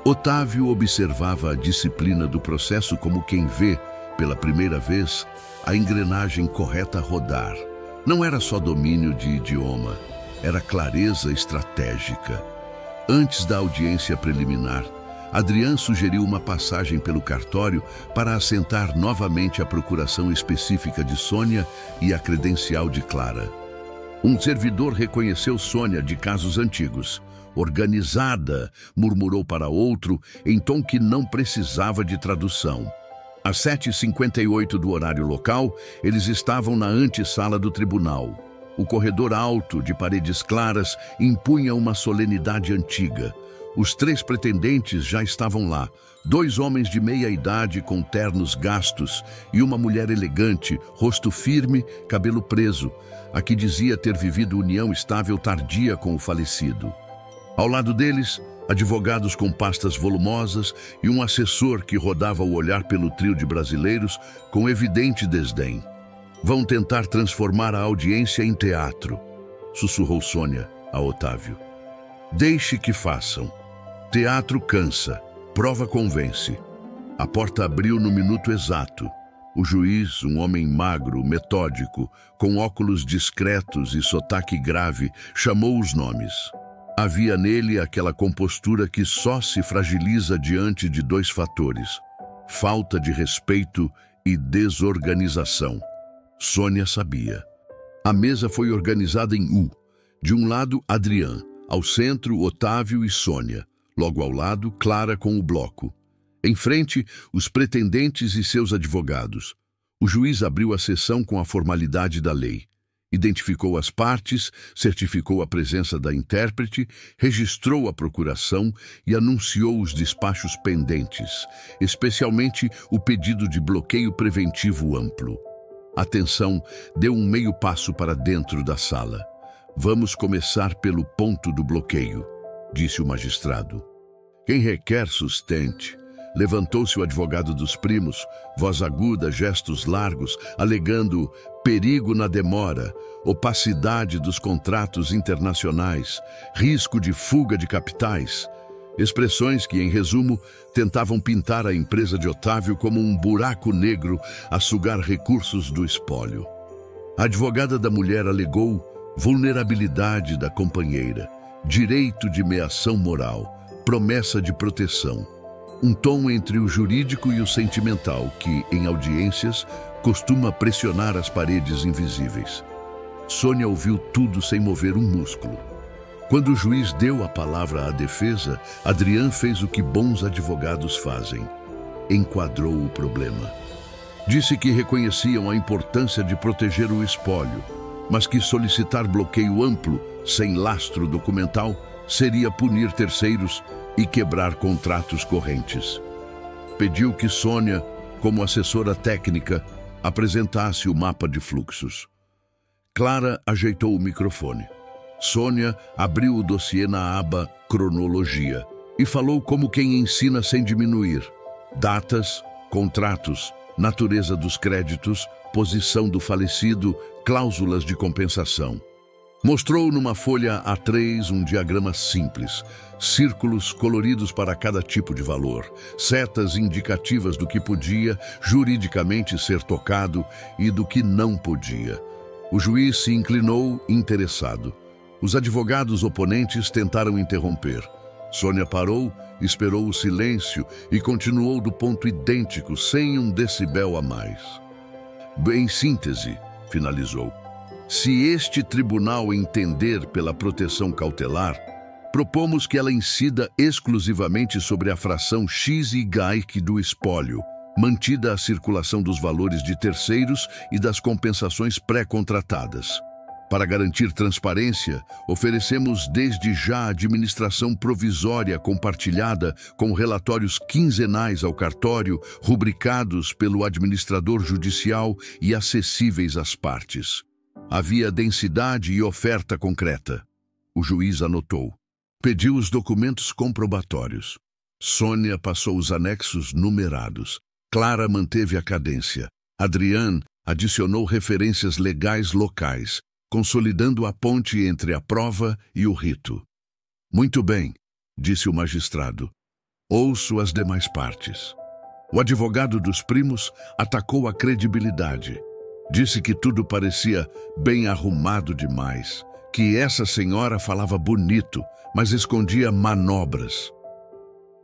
Otávio observava a disciplina do processo como quem vê, pela primeira vez, a engrenagem correta rodar. Não era só domínio de idioma, era clareza estratégica. Antes da audiência preliminar, Adrian sugeriu uma passagem pelo cartório para assentar novamente a procuração específica de Sônia e a credencial de Clara. Um servidor reconheceu Sônia de casos antigos. Organizada, murmurou para outro, em tom que não precisava de tradução. Às 7h58 do horário local, eles estavam na antessala do tribunal. O corredor alto, de paredes claras, impunha uma solenidade antiga. Os 3 pretendentes já estavam lá, 2 homens de meia idade com ternos gastos e uma mulher elegante, rosto firme, cabelo preso, a que dizia ter vivido união estável tardia com o falecido. Ao lado deles, advogados com pastas volumosas e um assessor que rodava o olhar pelo trio de brasileiros com evidente desdém. Vão tentar transformar a audiência em teatro, sussurrou Sônia a Otávio. Deixe que façam. Teatro cansa, prova convence. A porta abriu no minuto exato. O juiz, um homem magro, metódico, com óculos discretos e sotaque grave, chamou os nomes. Havia nele aquela compostura que só se fragiliza diante de 2 fatores: falta de respeito e desorganização. Sônia sabia. A mesa foi organizada em U. De um lado, Adrian, ao centro, Otávio e Sônia. Logo ao lado, Clara com o bloco. Em frente, os pretendentes e seus advogados. O juiz abriu a sessão com a formalidade da lei. Identificou as partes, certificou a presença da intérprete, registrou a procuração e anunciou os despachos pendentes, especialmente o pedido de bloqueio preventivo amplo. Atenção, deu um meio passo para dentro da sala. Vamos começar pelo ponto do bloqueio, disse o magistrado. Quem requer sustente. Levantou-se o advogado dos primos, voz aguda, gestos largos, alegando perigo na demora, opacidade dos contratos internacionais, risco de fuga de capitais. Expressões que, em resumo, tentavam pintar a empresa de Otávio como um buraco negro a sugar recursos do espólio. A advogada da mulher alegou vulnerabilidade da companheira, direito de meação moral, promessa de proteção. Um tom entre o jurídico e o sentimental que, em audiências, costuma pressionar as paredes invisíveis. Sônia ouviu tudo sem mover um músculo. Quando o juiz deu a palavra à defesa, Adrian fez o que bons advogados fazem. Enquadrou o problema. Disse que reconheciam a importância de proteger o espólio, mas que solicitar bloqueio amplo, sem lastro documental, seria punir terceiros e quebrar contratos correntes. Pediu que Sônia como assessora técnica, apresentasse o mapa de fluxos. Clara ajeitou o microfone. Sônia abriu o dossiê na aba Cronologia e falou como quem ensina sem diminuir. Datas, contratos, natureza dos créditos, posição do falecido, cláusulas de compensação. Mostrou numa folha A3 um diagrama simples, círculos coloridos para cada tipo de valor, setas indicativas do que podia juridicamente ser tocado e do que não podia. O juiz se inclinou, interessado. Os advogados oponentes tentaram interromper. Sônia parou, esperou o silêncio e continuou do ponto idêntico, sem um decibel a mais. Em síntese, finalizou, se este tribunal entender pela proteção cautelar, propomos que ela incida exclusivamente sobre a fração X e GAIC do espólio, mantida a circulação dos valores de terceiros e das compensações pré-contratadas. Para garantir transparência, oferecemos desde já a administração provisória compartilhada com relatórios quinzenais ao cartório, rubricados pelo administrador judicial e acessíveis às partes. Havia densidade e oferta concreta. O juiz anotou. Pediu os documentos comprobatórios. Sônia passou os anexos numerados. Clara manteve a cadência. Adriane adicionou referências legais locais, consolidando a ponte entre a prova e o rito. Muito bem, disse o magistrado. Ouço as demais partes. O advogado dos primos atacou a credibilidade. Disse que tudo parecia bem arrumado demais, que essa senhora falava bonito, mas escondia manobras.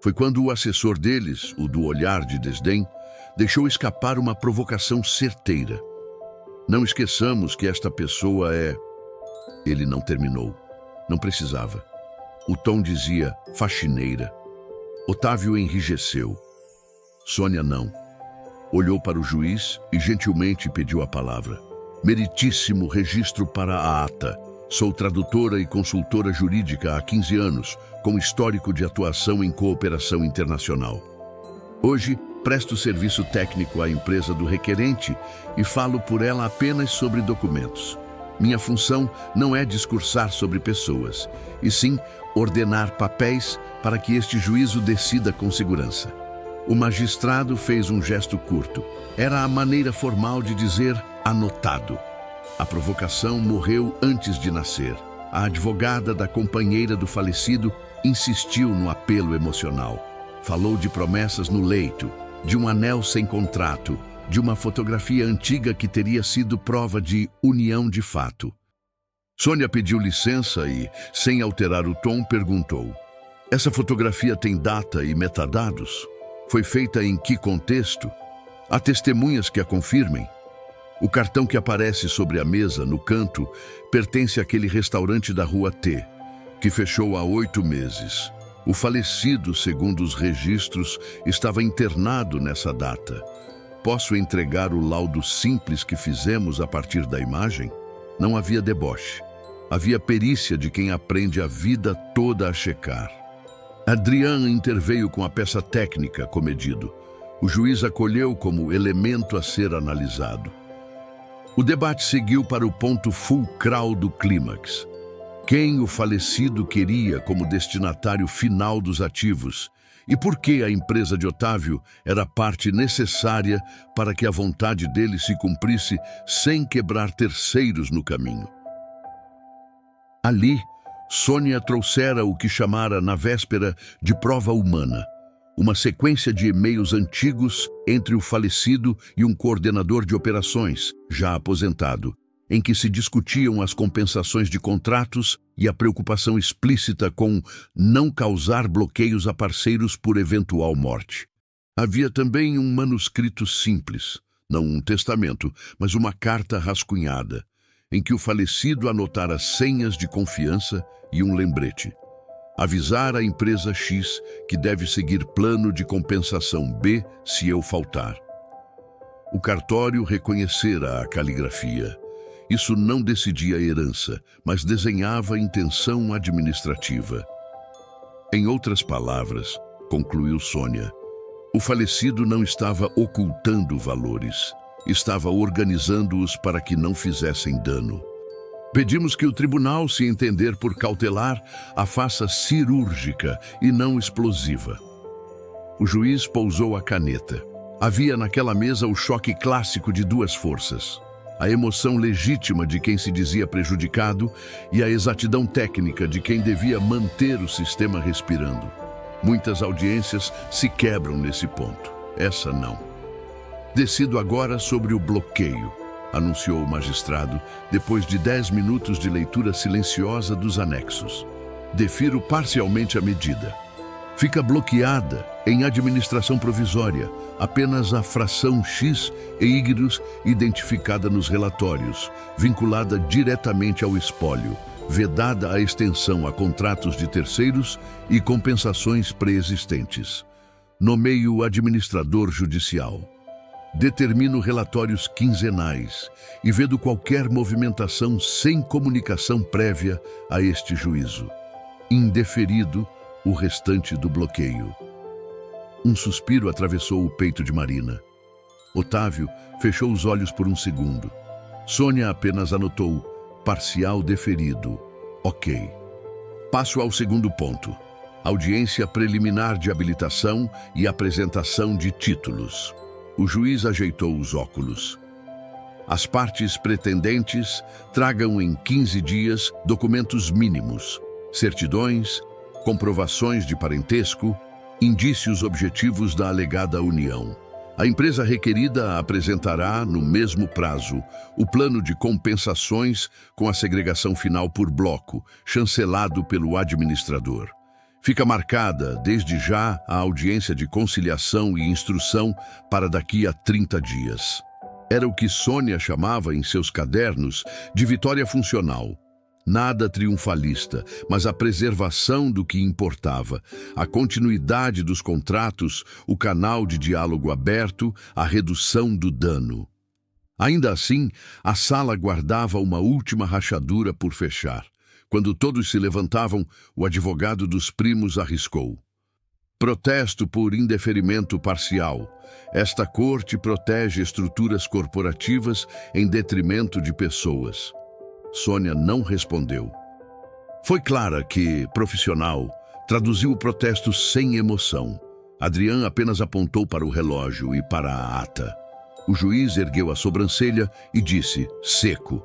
Foi quando o assessor deles, o do olhar de desdém, deixou escapar uma provocação certeira. Não esqueçamos que esta pessoa é... Ele não terminou. Não precisava. O tom dizia faxineira. Otávio enrijeceu. Sônia não. Olhou para o juiz e gentilmente pediu a palavra. Meritíssimo registro para a ata. Sou tradutora e consultora jurídica há 15 anos, com histórico de atuação em cooperação internacional. Hoje, presto serviço técnico à empresa do requerente e falo por ela apenas sobre documentos. Minha função não é discursar sobre pessoas, e sim ordenar papéis para que este juízo decida com segurança. O magistrado fez um gesto curto. Era a maneira formal de dizer anotado. A provocação morreu antes de nascer. A advogada da companheira do falecido insistiu no apelo emocional. Falou de promessas no leito, de um anel sem contrato, de uma fotografia antiga que teria sido prova de união de fato. Sônia pediu licença e, sem alterar o tom, perguntou: essa fotografia tem data e metadados? Foi feita em que contexto? Há testemunhas que a confirmem? O cartão que aparece sobre a mesa, no canto, pertence àquele restaurante da Rua T, que fechou há 8 meses. O falecido, segundo os registros, estava internado nessa data. Posso entregar o laudo simples que fizemos a partir da imagem? Não havia deboche. Havia perícia de quem aprende a vida toda a checar. Adriane interveio com a peça técnica comedido. O juiz acolheu como elemento a ser analisado. O debate seguiu para o ponto fulcral do clímax. Quem o falecido queria como destinatário final dos ativos e por que a empresa de Otávio era parte necessária para que a vontade dele se cumprisse sem quebrar terceiros no caminho. Ali, Sônia trouxera o que chamara na véspera de prova humana, uma sequência de e-mails antigos entre o falecido e um coordenador de operações, já aposentado, em que se discutiam as compensações de contratos e a preocupação explícita com não causar bloqueios a parceiros por eventual morte. Havia também um manuscrito simples, não um testamento, mas uma carta rascunhada, em que o falecido anotara senhas de confiança e um lembrete. Avisar a empresa X que deve seguir plano de compensação B se eu faltar. O cartório reconhecera a caligrafia. Isso não decidia a herança, mas desenhava a intenção administrativa. Em outras palavras, concluiu Sônia, O falecido não estava ocultando valores, estava organizando-os para que não fizessem dano. Pedimos que o tribunal, se entender por cautelar, a faça cirúrgica e não explosiva. O juiz pousou a caneta. Havia naquela mesa o choque clássico de duas forças: a emoção legítima de quem se dizia prejudicado e a exatidão técnica de quem devia manter o sistema respirando. Muitas audiências se quebram nesse ponto. Essa não. Decido agora sobre o bloqueio, anunciou o magistrado, depois de 10 minutos de leitura silenciosa dos anexos. Defiro parcialmente a medida. Fica bloqueada, em administração provisória, apenas a fração X e Y identificada nos relatórios, vinculada diretamente ao espólio, vedada a extensão a contratos de terceiros e compensações preexistentes. Nomeio o administrador judicial. Determino relatórios quinzenais e vedo qualquer movimentação sem comunicação prévia a este juízo. Indeferido o restante do bloqueio. Um suspiro atravessou o peito de Marina. Otávio fechou os olhos por um segundo. Sônia apenas anotou: parcial deferido. Ok. Passo ao segundo ponto. Audiência preliminar de habilitação e apresentação de títulos. O juiz ajeitou os óculos. As partes pretendentes tragam em 15 dias documentos mínimos, certidões, comprovações de parentesco, indícios objetivos da alegada união. A empresa requerida apresentará, no mesmo prazo, o plano de compensações com a segregação final por bloco, chancelado pelo administrador. Fica marcada, desde já, a audiência de conciliação e instrução para daqui a 30 dias. Era o que Sônia chamava em seus cadernos de vitória funcional. Nada triunfalista, mas a preservação do que importava, a continuidade dos contratos, o canal de diálogo aberto, a redução do dano. Ainda assim, a sala guardava uma última rachadura por fechar. Quando todos se levantavam, o advogado dos primos arriscou: protesto por indeferimento parcial. Esta corte protege estruturas corporativas em detrimento de pessoas. Sônia não respondeu. Foi clara que, profissional, traduziu o protesto sem emoção. Adrian apenas apontou para o relógio e para a ata. O juiz ergueu a sobrancelha e disse, seco: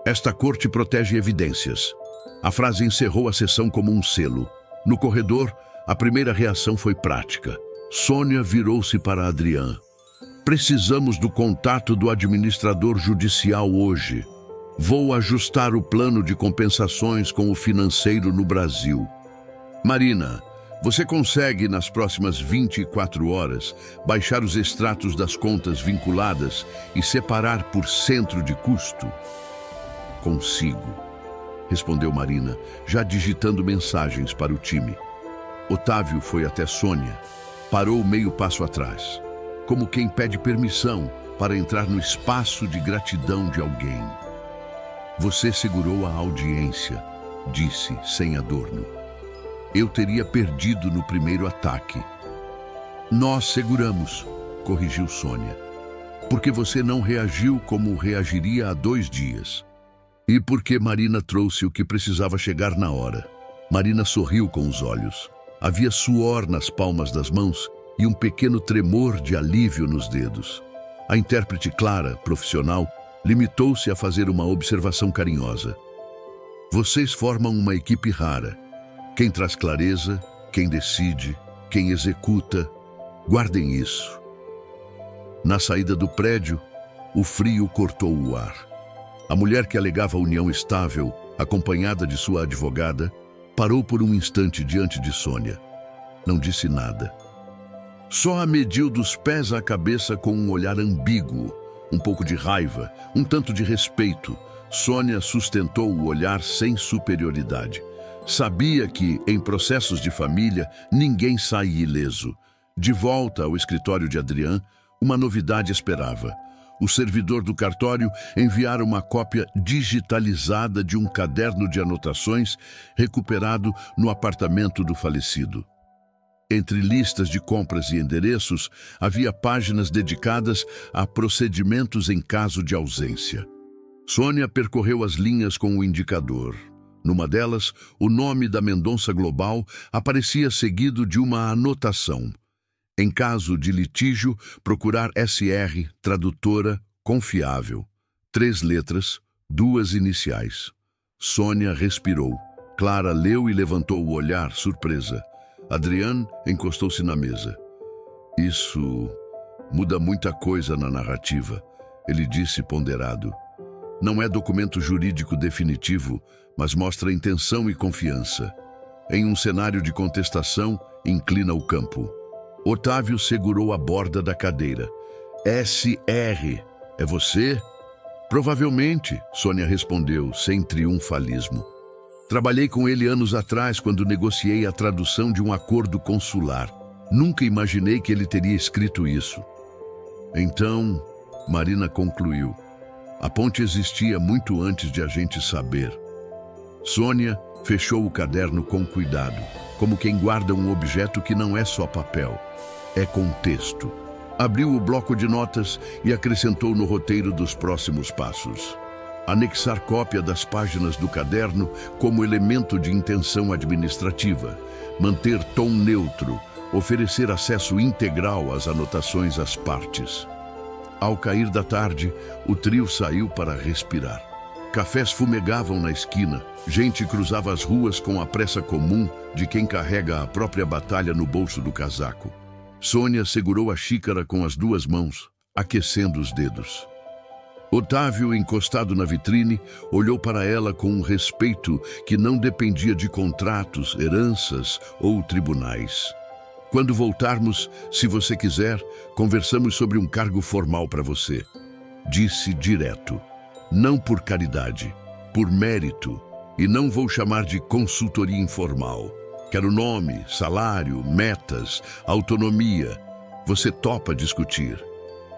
esta corte protege evidências. A frase encerrou a sessão como um selo. No corredor, a primeira reação foi prática. Sônia virou-se para Adrian. Precisamos do contato do administrador judicial hoje. Vou ajustar o plano de compensações com o financeiro no Brasil. Marina, você consegue, nas próximas 24 horas, baixar os extratos das contas vinculadas e separar por centro de custo? Consigo, respondeu Marina, já digitando mensagens para o time. Otávio foi até Sônia. Parou meio passo atrás, como quem pede permissão para entrar no espaço de gratidão de alguém. Você segurou a audiência, disse sem adorno. Eu teria perdido no primeiro ataque. Nós seguramos, corrigiu Sônia, porque você não reagiu como reagiria há 2 dias. E porque Marina trouxe o que precisava chegar na hora. Marina sorriu com os olhos. Havia suor nas palmas das mãos e um pequeno tremor de alívio nos dedos. A intérprete clara, profissional, limitou-se a fazer uma observação carinhosa. Vocês formam uma equipe rara. Quem traz clareza, quem decide, quem executa. Guardem isso. Na saída do prédio, o frio cortou o ar. A mulher que alegava união estável, acompanhada de sua advogada, parou por um instante diante de Sônia. Não disse nada. Só a mediu dos pés à cabeça com um olhar ambíguo, um pouco de raiva, um tanto de respeito. Sônia sustentou o olhar sem superioridade. Sabia que, em processos de família, ninguém sai ileso. De volta ao escritório de Adrian, uma novidade esperava. O servidor do cartório enviara uma cópia digitalizada de um caderno de anotações recuperado no apartamento do falecido. Entre listas de compras e endereços, havia páginas dedicadas a procedimentos em caso de ausência. Sônia percorreu as linhas com o indicador. Numa delas, o nome da Mendonça Global aparecia seguido de uma anotação. Em caso de litígio, procurar SR, tradutora, confiável. 3 letras, 2 iniciais. Sônia respirou. Clara leu e levantou o olhar, surpresa. Adriane encostou-se na mesa. Isso muda muita coisa na narrativa, ele disse ponderado. Não é documento jurídico definitivo, mas mostra intenção e confiança. Em um cenário de contestação, inclina o campo. Otávio segurou a borda da cadeira. SR, é você? Provavelmente, Sônia respondeu, sem triunfalismo. Trabalhei com ele anos atrás, quando negociei a tradução de um acordo consular. Nunca imaginei que ele teria escrito isso. Então, Marina concluiu. A ponte existia muito antes de a gente saber. Sônia fechou o caderno com cuidado, como quem guarda um objeto que não é só papel, é contexto. Abriu o bloco de notas e acrescentou no roteiro dos próximos passos. Anexar cópia das páginas do caderno como elemento de intenção administrativa, manter tom neutro, oferecer acesso integral às anotações às partes. Ao cair da tarde, o trio saiu para respirar. Cafés fumegavam na esquina, gente cruzava as ruas com a pressa comum de quem carrega a própria batalha no bolso do casaco. Sônia segurou a xícara com as 2 mãos, aquecendo os dedos. Otávio, encostado na vitrine, olhou para ela com um respeito que não dependia de contratos, heranças ou tribunais. Quando voltarmos, se você quiser, conversamos sobre um cargo formal para você. Disse direto. Não por caridade, por mérito. E não vou chamar de consultoria informal. Quero nome, salário, metas, autonomia. Você topa discutir?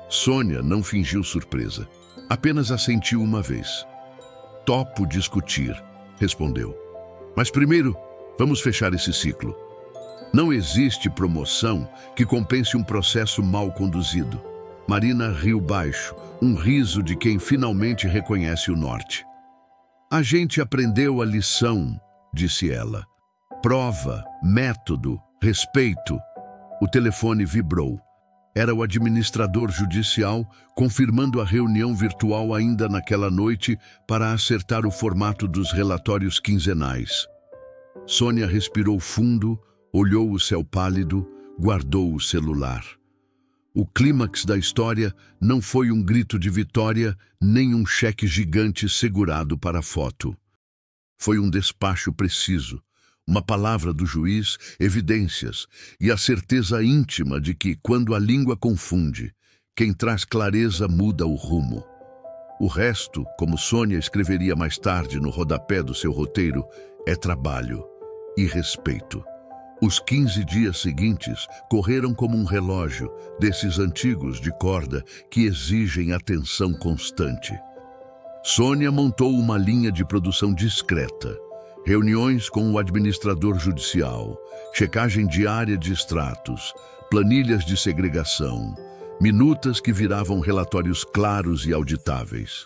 Sônia não fingiu surpresa. Apenas assentiu uma vez. Topo discutir, respondeu. Mas primeiro, vamos fechar esse ciclo. Não existe promoção que compense um processo mal conduzido. Marina riu baixo, um riso de quem finalmente reconhece o norte. A gente aprendeu a lição, disse ela. Prova, método, respeito. O telefone vibrou. Era o administrador judicial confirmando a reunião virtual ainda naquela noite para acertar o formato dos relatórios quinzenais. Sônia respirou fundo, olhou o céu pálido, guardou o celular. O clímax da história não foi um grito de vitória, nem um cheque gigante segurado para a foto. Foi um despacho preciso. Uma palavra do juiz, evidências e a certeza íntima de que, quando a língua confunde, quem traz clareza muda o rumo. O resto, como Sônia escreveria mais tarde no rodapé do seu roteiro, é trabalho e respeito. Os 15 dias seguintes correram como um relógio, desses antigos de corda que exigem atenção constante. Sônia montou uma linha de produção discreta. Reuniões com o administrador judicial, checagem diária de extratos, planilhas de segregação, minutas que viravam relatórios claros e auditáveis.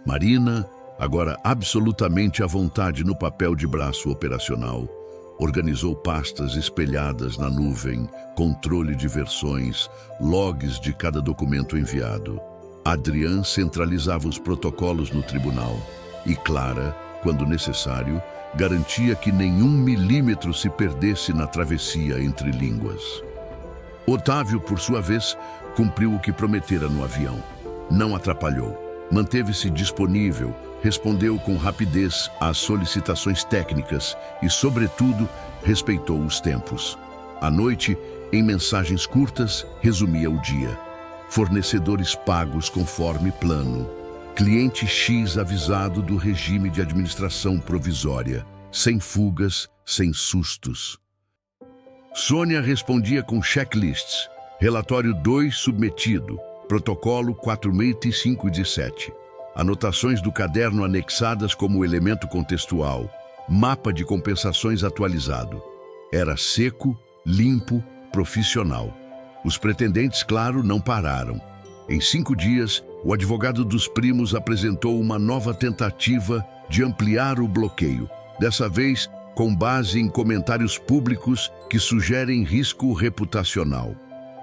Marina, agora absolutamente à vontade no papel de braço operacional, organizou pastas espelhadas na nuvem, controle de versões, logs de cada documento enviado. Adriane centralizava os protocolos no tribunal e Clara, quando necessário, garantia que nenhum milímetro se perdesse na travessia entre línguas. Otávio, por sua vez, cumpriu o que prometera no avião. Não atrapalhou. Manteve-se disponível, respondeu com rapidez às solicitações técnicas e, sobretudo, respeitou os tempos. À noite, em mensagens curtas, resumia o dia. Fornecedores pagos conforme plano. Cliente X avisado do regime de administração provisória, sem fugas, sem sustos. Sônia respondia com checklists, relatório 2 submetido, protocolo 46517, anotações do caderno anexadas como elemento contextual, mapa de compensações atualizado. Era seco, limpo, profissional. Os pretendentes, claro, não pararam. Em 5 dias, o advogado dos primos apresentou uma nova tentativa de ampliar o bloqueio, dessa vez com base em comentários públicos que sugerem risco reputacional.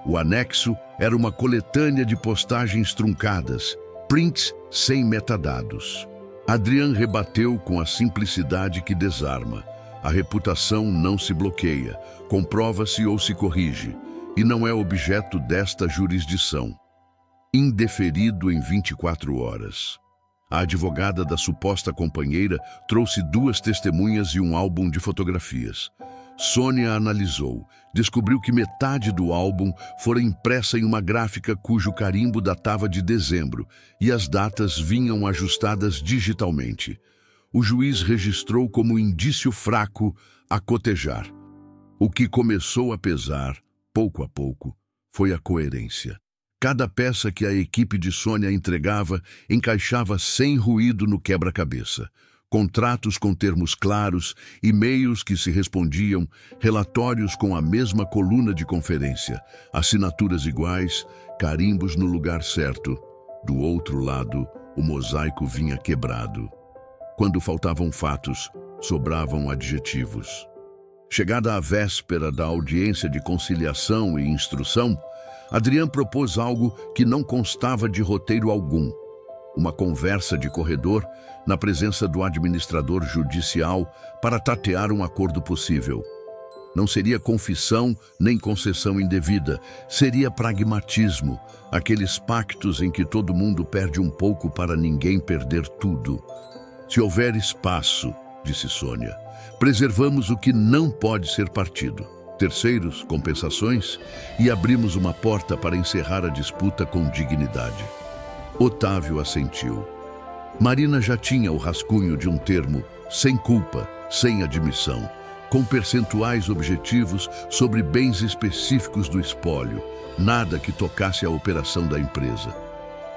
O anexo era uma coletânea de postagens truncadas, prints sem metadados. Adrian rebateu com a simplicidade que desarma. A reputação não se bloqueia, comprova-se ou se corrige, e não é objeto desta jurisdição. Indeferido em 24 horas. A advogada da suposta companheira trouxe 2 testemunhas e um álbum de fotografias. Sônia analisou, descobriu que metade do álbum fora impressa em uma gráfica cujo carimbo datava de dezembro e as datas vinham ajustadas digitalmente. O juiz registrou como indício fraco a cotejar. O que começou a pesar, pouco a pouco, foi a coerência. Cada peça que a equipe de Sônia entregava encaixava sem ruído no quebra-cabeça. Contratos com termos claros, e-mails que se respondiam, relatórios com a mesma coluna de conferência, assinaturas iguais, carimbos no lugar certo. Do outro lado, o mosaico vinha quebrado. Quando faltavam fatos, sobravam adjetivos. Chegada a véspera da audiência de conciliação e instrução, Adrian propôs algo que não constava de roteiro algum. Uma conversa de corredor na presença do administrador judicial para tatear um acordo possível. Não seria confissão nem concessão indevida, seria pragmatismo, aqueles pactos em que todo mundo perde um pouco para ninguém perder tudo. Se houver espaço, disse Sônia, preservamos o que não pode ser partido. Terceiros, compensações, e abrimos uma porta para encerrar a disputa com dignidade. Otávio assentiu. Marina já tinha o rascunho de um termo, sem culpa, sem admissão, com percentuais objetivos sobre bens específicos do espólio, nada que tocasse a operação da empresa.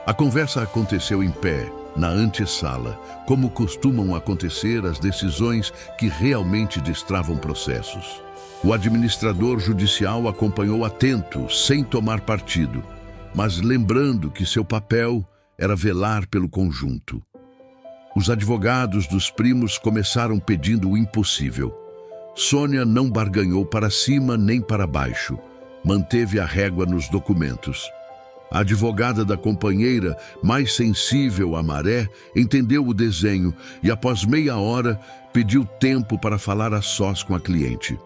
A conversa aconteceu em pé, na antessala, como costumam acontecer as decisões que realmente destravam processos. O administrador judicial acompanhou atento, sem tomar partido, mas lembrando que seu papel era velar pelo conjunto. Os advogados dos primos começaram pedindo o impossível. Sônia não barganhou para cima nem para baixo, manteve a régua nos documentos. A advogada da companheira, mais sensível à maré, entendeu o desenho e, após meia hora, pediu tempo para falar a sós com a cliente.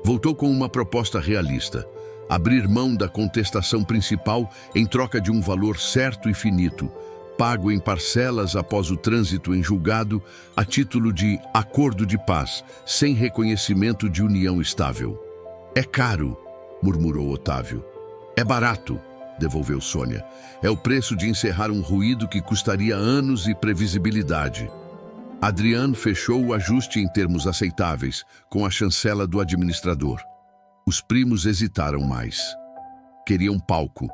Voltou com uma proposta realista: abrir mão da contestação principal em troca de um valor certo e finito, pago em parcelas após o trânsito em julgado, a título de acordo de paz, sem reconhecimento de união estável. É caro, murmurou Otávio. É barato, devolveu Sônia. É o preço de encerrar um ruído que custaria anos e previsibilidade. Adrian fechou o ajuste em termos aceitáveis, com a chancela do administrador. Os primos hesitaram mais. Queriam palco.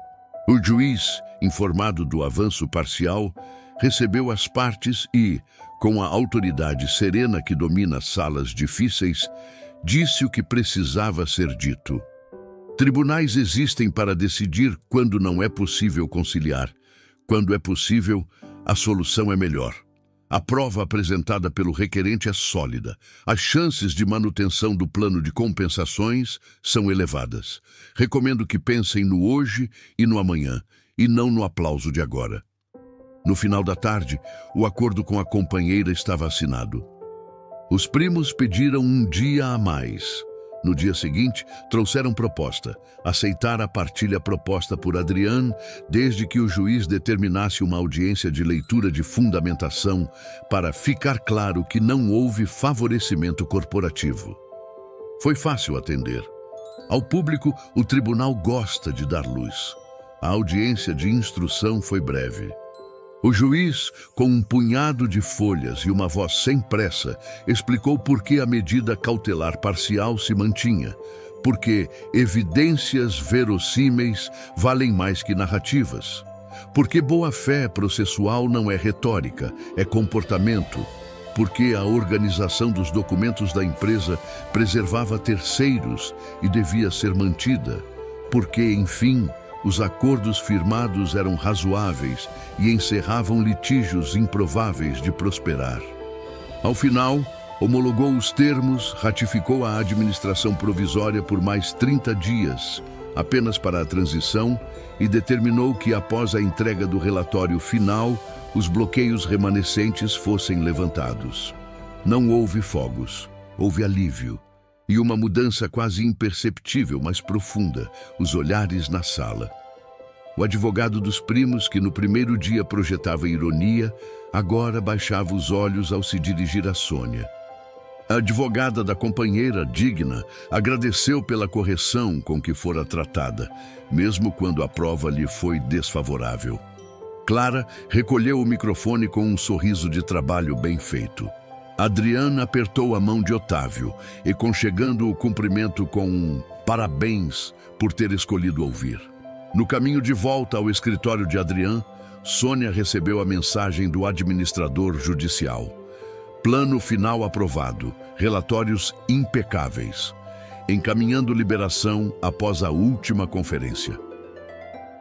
O juiz, informado do avanço parcial, recebeu as partes e, com a autoridade serena que domina salas difíceis, disse o que precisava ser dito. Tribunais existem para decidir quando não é possível conciliar. Quando é possível, a solução é melhor. A prova apresentada pelo requerente é sólida. As chances de manutenção do plano de compensações são elevadas. Recomendo que pensem no hoje e no amanhã, e não no aplauso de agora. No final da tarde, o acordo com a companheira estava assinado. Os primos pediram um dia a mais. No dia seguinte, trouxeram proposta: aceitar a partilha proposta por Adrian, desde que o juiz determinasse uma audiência de leitura de fundamentação para ficar claro que não houve favorecimento corporativo. Foi fácil atender. Ao público, o tribunal gosta de dar luz. A audiência de instrução foi breve. O juiz, com um punhado de folhas e uma voz sem pressa, explicou por que a medida cautelar parcial se mantinha, porque evidências verossímeis valem mais que narrativas, porque boa-fé processual não é retórica, é comportamento, porque a organização dos documentos da empresa preservava terceiros e devia ser mantida, porque, enfim, os acordos firmados eram razoáveis e encerravam litígios improváveis de prosperar. Ao final, homologou os termos, ratificou a administração provisória por mais 30 dias, apenas para a transição, e determinou que, após a entrega do relatório final, os bloqueios remanescentes fossem levantados. Não houve fogos, houve alívio, e uma mudança quase imperceptível, mas profunda, os olhares na sala. O advogado dos primos, que no primeiro dia projetava ironia, agora baixava os olhos ao se dirigir a Sônia. A advogada da companheira, digna, agradeceu pela correção com que fora tratada, mesmo quando a prova lhe foi desfavorável. Clara recolheu o microfone com um sorriso de trabalho bem feito. Adriana apertou a mão de Otávio, e conchegando o cumprimento com um parabéns por ter escolhido ouvir. No caminho de volta ao escritório de Adrian, Sônia recebeu a mensagem do administrador judicial. Plano final aprovado, relatórios impecáveis, encaminhando liberação após a última conferência.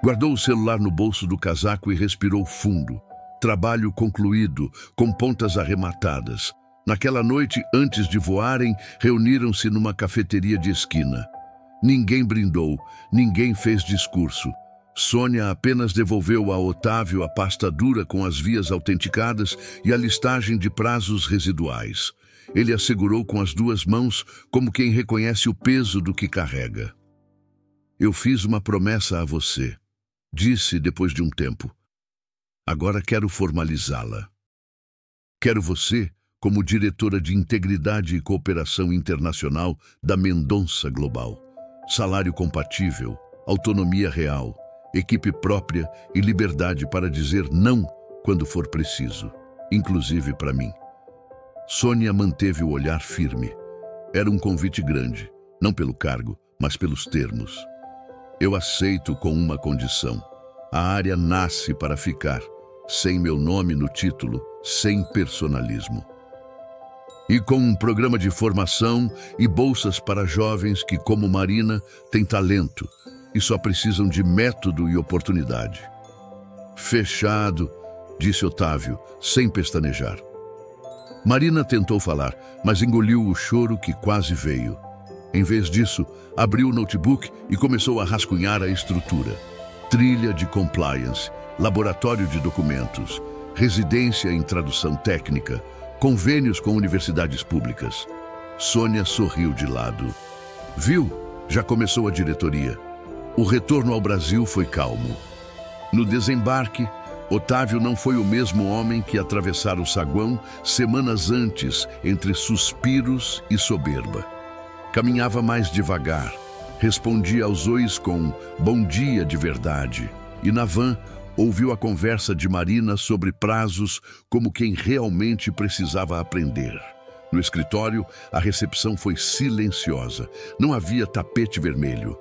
Guardou o celular no bolso do casaco e respirou fundo. Trabalho concluído, com pontas arrematadas. Naquela noite, antes de voarem, reuniram-se numa cafeteria de esquina. Ninguém brindou, ninguém fez discurso. Sônia apenas devolveu a Otávio a pasta dura com as vias autenticadas e a listagem de prazos residuais. Ele a segurou com as duas mãos, como quem reconhece o peso do que carrega. Eu fiz uma promessa a você, disse depois de um tempo. Agora quero formalizá-la. Quero você como diretora de Integridade e Cooperação Internacional da Mendonça Global. Salário compatível, autonomia real, equipe própria e liberdade para dizer não quando for preciso, inclusive para mim. Sônia manteve o olhar firme. Era um convite grande, não pelo cargo, mas pelos termos. Eu aceito com uma condição. A área nasce para ficar, sem meu nome no título, sem personalismo. E com um programa de formação e bolsas para jovens que, como Marina, têm talento e só precisam de método e oportunidade. Fechado, disse Otávio, sem pestanejar. Marina tentou falar, mas engoliu o choro que quase veio. Em vez disso, abriu o notebook e começou a rascunhar a estrutura. Trilha de compliance, laboratório de documentos, residência em tradução técnica, convênios com universidades públicas. Sônia sorriu de lado. Viu? Já começou a diretoria. O retorno ao Brasil foi calmo. No desembarque, Otávio não foi o mesmo homem que atravessara o saguão semanas antes, entre suspiros e soberba. Caminhava mais devagar, respondia aos ois com bom dia de verdade, e na van ouviu a conversa de Marina sobre prazos como quem realmente precisava aprender. No escritório, a recepção foi silenciosa. Não havia tapete vermelho.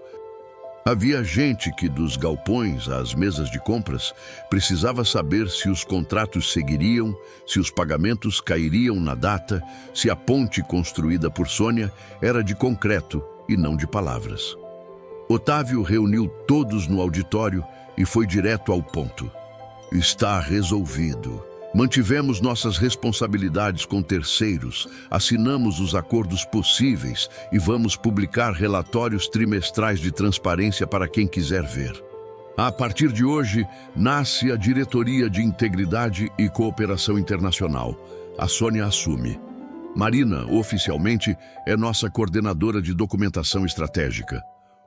Havia gente que, dos galpões às mesas de compras, precisava saber se os contratos seguiriam, se os pagamentos cairiam na data, se a ponte construída por Sônia era de concreto e não de palavras. Otávio reuniu todos no auditório e foi direto ao ponto. Está resolvido. Mantivemos nossas responsabilidades com terceiros, assinamos os acordos possíveis e vamos publicar relatórios trimestrais de transparência para quem quiser ver. A partir de hoje, nasce a Diretoria de Integridade e Cooperação Internacional. A Sônia assume. Marina, oficialmente, é nossa coordenadora de documentação estratégica.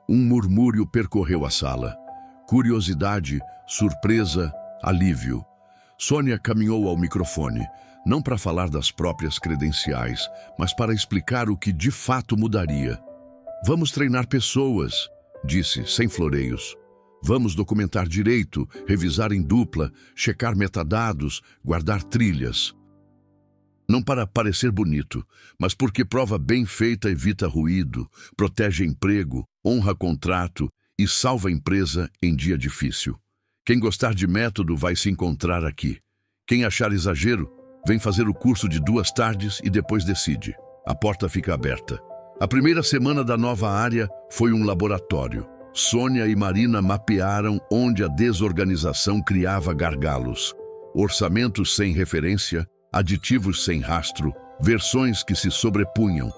Um murmúrio percorreu a sala. Curiosidade, surpresa, alívio. Sônia caminhou ao microfone, não para falar das próprias credenciais, mas para explicar o que de fato mudaria. Vamos treinar pessoas, disse, sem floreios. Vamos documentar direito, revisar em dupla, checar metadados, guardar trilhas. Não para parecer bonito, mas porque prova bem feita evita ruído, protege emprego, honra contrato e salva a empresa em dia difícil. Quem gostar de método vai se encontrar aqui. Quem achar exagero, Vem fazer o curso de 2 tardes e depois decide. A porta fica aberta. A primeira semana da nova área foi um laboratório. Sônia e Marina mapearam onde a desorganização criava gargalos. Orçamentos sem referência, aditivos sem rastro, versões que se sobrepunham.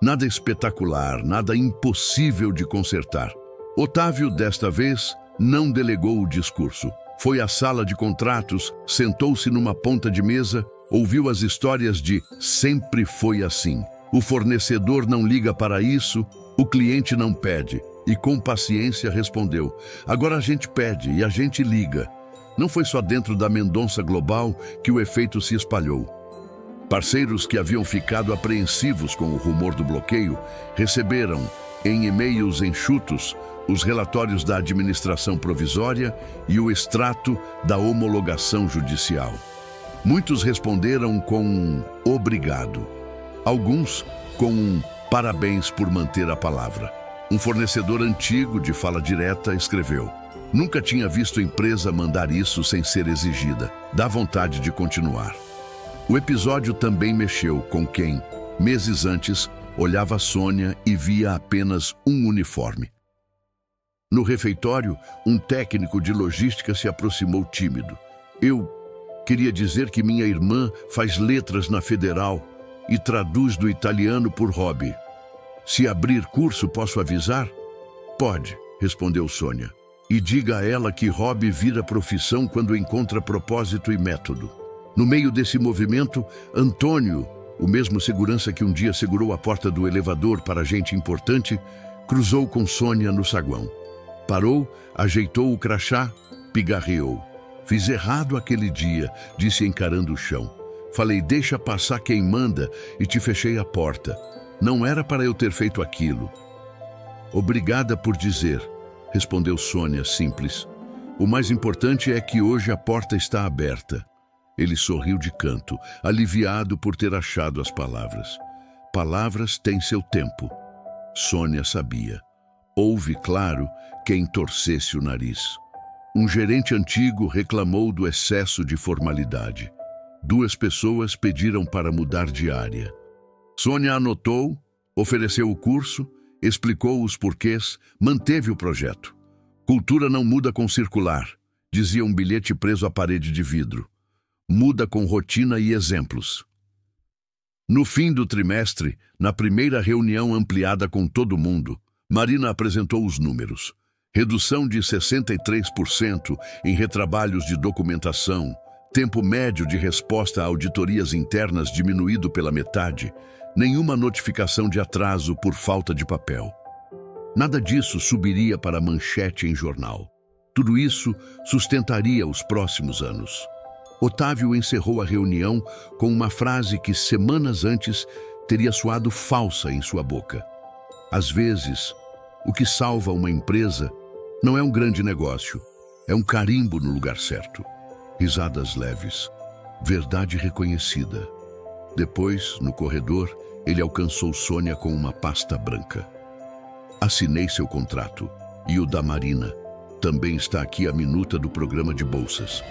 Nada espetacular, nada impossível de consertar. Otávio, desta vez, não delegou o discurso. Foi à sala de contratos, sentou-se numa ponta de mesa, ouviu as histórias de "sempre foi assim". O fornecedor não liga para isso, o cliente não pede. E com paciência respondeu: agora a gente pede e a gente liga. Não foi só dentro da Mendonça Global que o efeito se espalhou. Parceiros que haviam ficado apreensivos com o rumor do bloqueio receberam, em e-mails enxutos, os relatórios da administração provisória e o extrato da homologação judicial. Muitos responderam com um "obrigado". Alguns com um "parabéns por manter a palavra". Um fornecedor antigo de fala direta escreveu: nunca tinha visto empresa mandar isso sem ser exigida. Dá vontade de continuar. O episódio também mexeu com quem, meses antes, olhava Sônia e via apenas um uniforme. No refeitório, um técnico de logística se aproximou tímido. Eu queria dizer que minha irmã faz letras na Federal e traduz do italiano por hobby. Se abrir curso, posso avisar? Pode, respondeu Sônia. E diga a ela que hobby vira profissão quando encontra propósito e método. No meio desse movimento, Antônio, o mesmo segurança que um dia segurou a porta do elevador para gente importante, cruzou com Sônia no saguão. Parou, ajeitou o crachá, pigarreou. Fiz errado aquele dia, disse encarando o chão. Falei, deixa passar quem manda, e te fechei a porta. Não era para eu ter feito aquilo. Obrigada por dizer, respondeu Sônia simples. O mais importante é que hoje a porta está aberta. Ele sorriu de canto, aliviado por ter achado as palavras. Palavras têm seu tempo. Sônia sabia. Houve, claro, quem torcesse o nariz. Um gerente antigo reclamou do excesso de formalidade. 2 pessoas pediram para mudar de área. Sônia anotou, ofereceu o curso, explicou os porquês, manteve o projeto. Cultura não muda com circular, dizia um bilhete preso à parede de vidro. Muda com rotina e exemplos. No fim do trimestre, na primeira reunião ampliada com todo mundo, Marina apresentou os números. Redução de 63% em retrabalhos de documentação, tempo médio de resposta a auditorias internas diminuído pela metade, nenhuma notificação de atraso por falta de papel. Nada disso subiria para manchete em jornal. Tudo isso sustentaria os próximos anos. Otávio encerrou a reunião com uma frase que semanas antes teria soado falsa em sua boca. Às vezes, o que salva uma empresa não é um grande negócio, é um carimbo no lugar certo. Risadas leves, verdade reconhecida. Depois, no corredor, ele alcançou Sônia com uma pasta branca. Assinei seu contrato, e o da Marina. Também está aqui a minuta do programa de bolsas.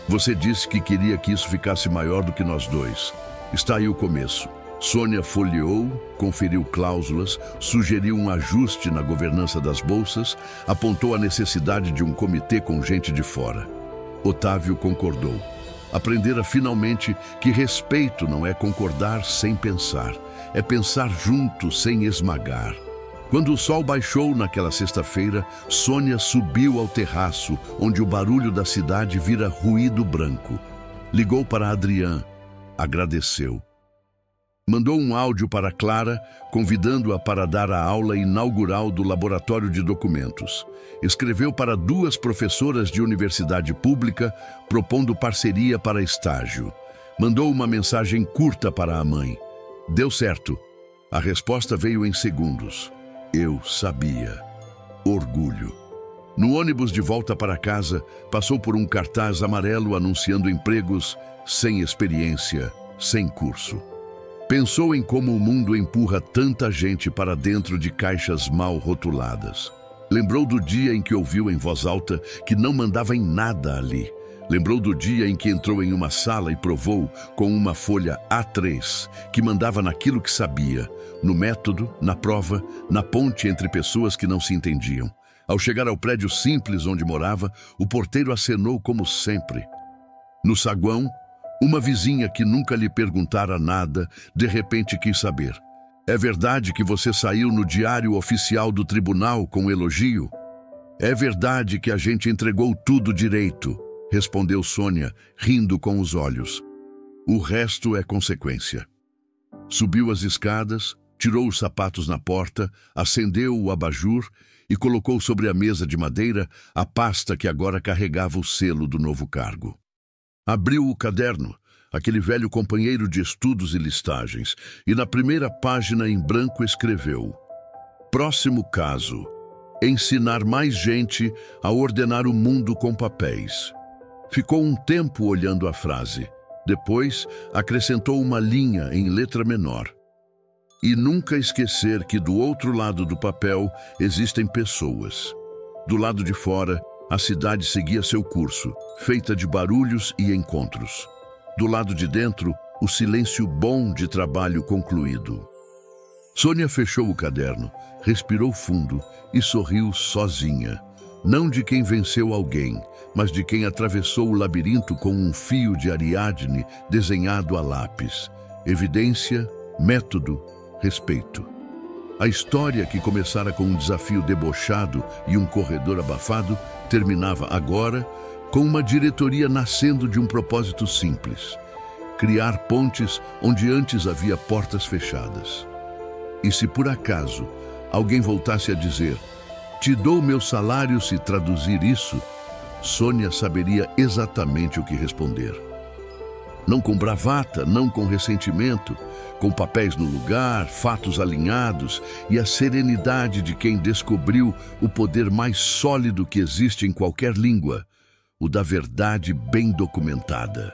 Você disse que queria que isso ficasse maior do que nós 2. Está aí o começo. Sônia folheou, conferiu cláusulas, sugeriu um ajuste na governança das bolsas, apontou a necessidade de um comitê com gente de fora. Otávio concordou. Aprendera finalmente que respeito não é concordar sem pensar, é pensar junto sem esmagar. Quando o sol baixou naquela sexta-feira, Sônia subiu ao terraço, onde o barulho da cidade vira ruído branco. Ligou para Adrián, agradeceu. Mandou um áudio para Clara, convidando-a para dar a aula inaugural do Laboratório de Documentos. Escreveu para 2 professoras de universidade pública, propondo parceria para estágio. Mandou uma mensagem curta para a mãe. Deu certo. A resposta veio em segundos. Eu sabia. Orgulho. No ônibus de volta para casa, passou por um cartaz amarelo anunciando empregos sem experiência, sem curso. Pensou em como o mundo empurra tanta gente para dentro de caixas mal rotuladas. Lembrou do dia em que ouviu em voz alta que não mandava em nada ali. Lembrou do dia em que entrou em uma sala e provou com uma folha A3, que mandava naquilo que sabia, no método, na prova, na ponte entre pessoas que não se entendiam. Ao chegar ao prédio simples onde morava, o porteiro acenou como sempre. No saguão, uma vizinha que nunca lhe perguntara nada, de repente quis saber: "É verdade que você saiu no diário oficial do tribunal com elogio?" "É verdade que a gente entregou tudo direito", respondeu Sônia, rindo com os olhos. "O resto é consequência." Subiu as escadas, tirou os sapatos na porta, acendeu o abajur e colocou sobre a mesa de madeira a pasta que agora carregava o selo do novo cargo. Abriu o caderno, aquele velho companheiro de estudos e listagens, e na primeira página em branco escreveu: "Próximo caso: ensinar mais gente a ordenar o mundo com papéis." Ficou um tempo olhando a frase. Depois, acrescentou uma linha em letra menor: "E nunca esquecer que do outro lado do papel existem pessoas." Do lado de fora, a cidade seguia seu curso, feita de barulhos e encontros. Do lado de dentro, o silêncio bom de trabalho concluído. Sônia fechou o caderno, respirou fundo e sorriu sozinha. Não de quem venceu alguém, mas de quem atravessou o labirinto com um fio de Ariadne desenhado a lápis. Evidência, método, respeito. A história, que começara com um desafio debochado e um corredor abafado, terminava agora com uma diretoria nascendo de um propósito simples: criar pontes onde antes havia portas fechadas. E se por acaso alguém voltasse a dizer: "Te dou meu salário se traduzir isso", Sônia saberia exatamente o que responder. Não com bravata, não com ressentimento, com papéis no lugar, fatos alinhados e a serenidade de quem descobriu o poder mais sólido que existe em qualquer língua: o da verdade bem documentada.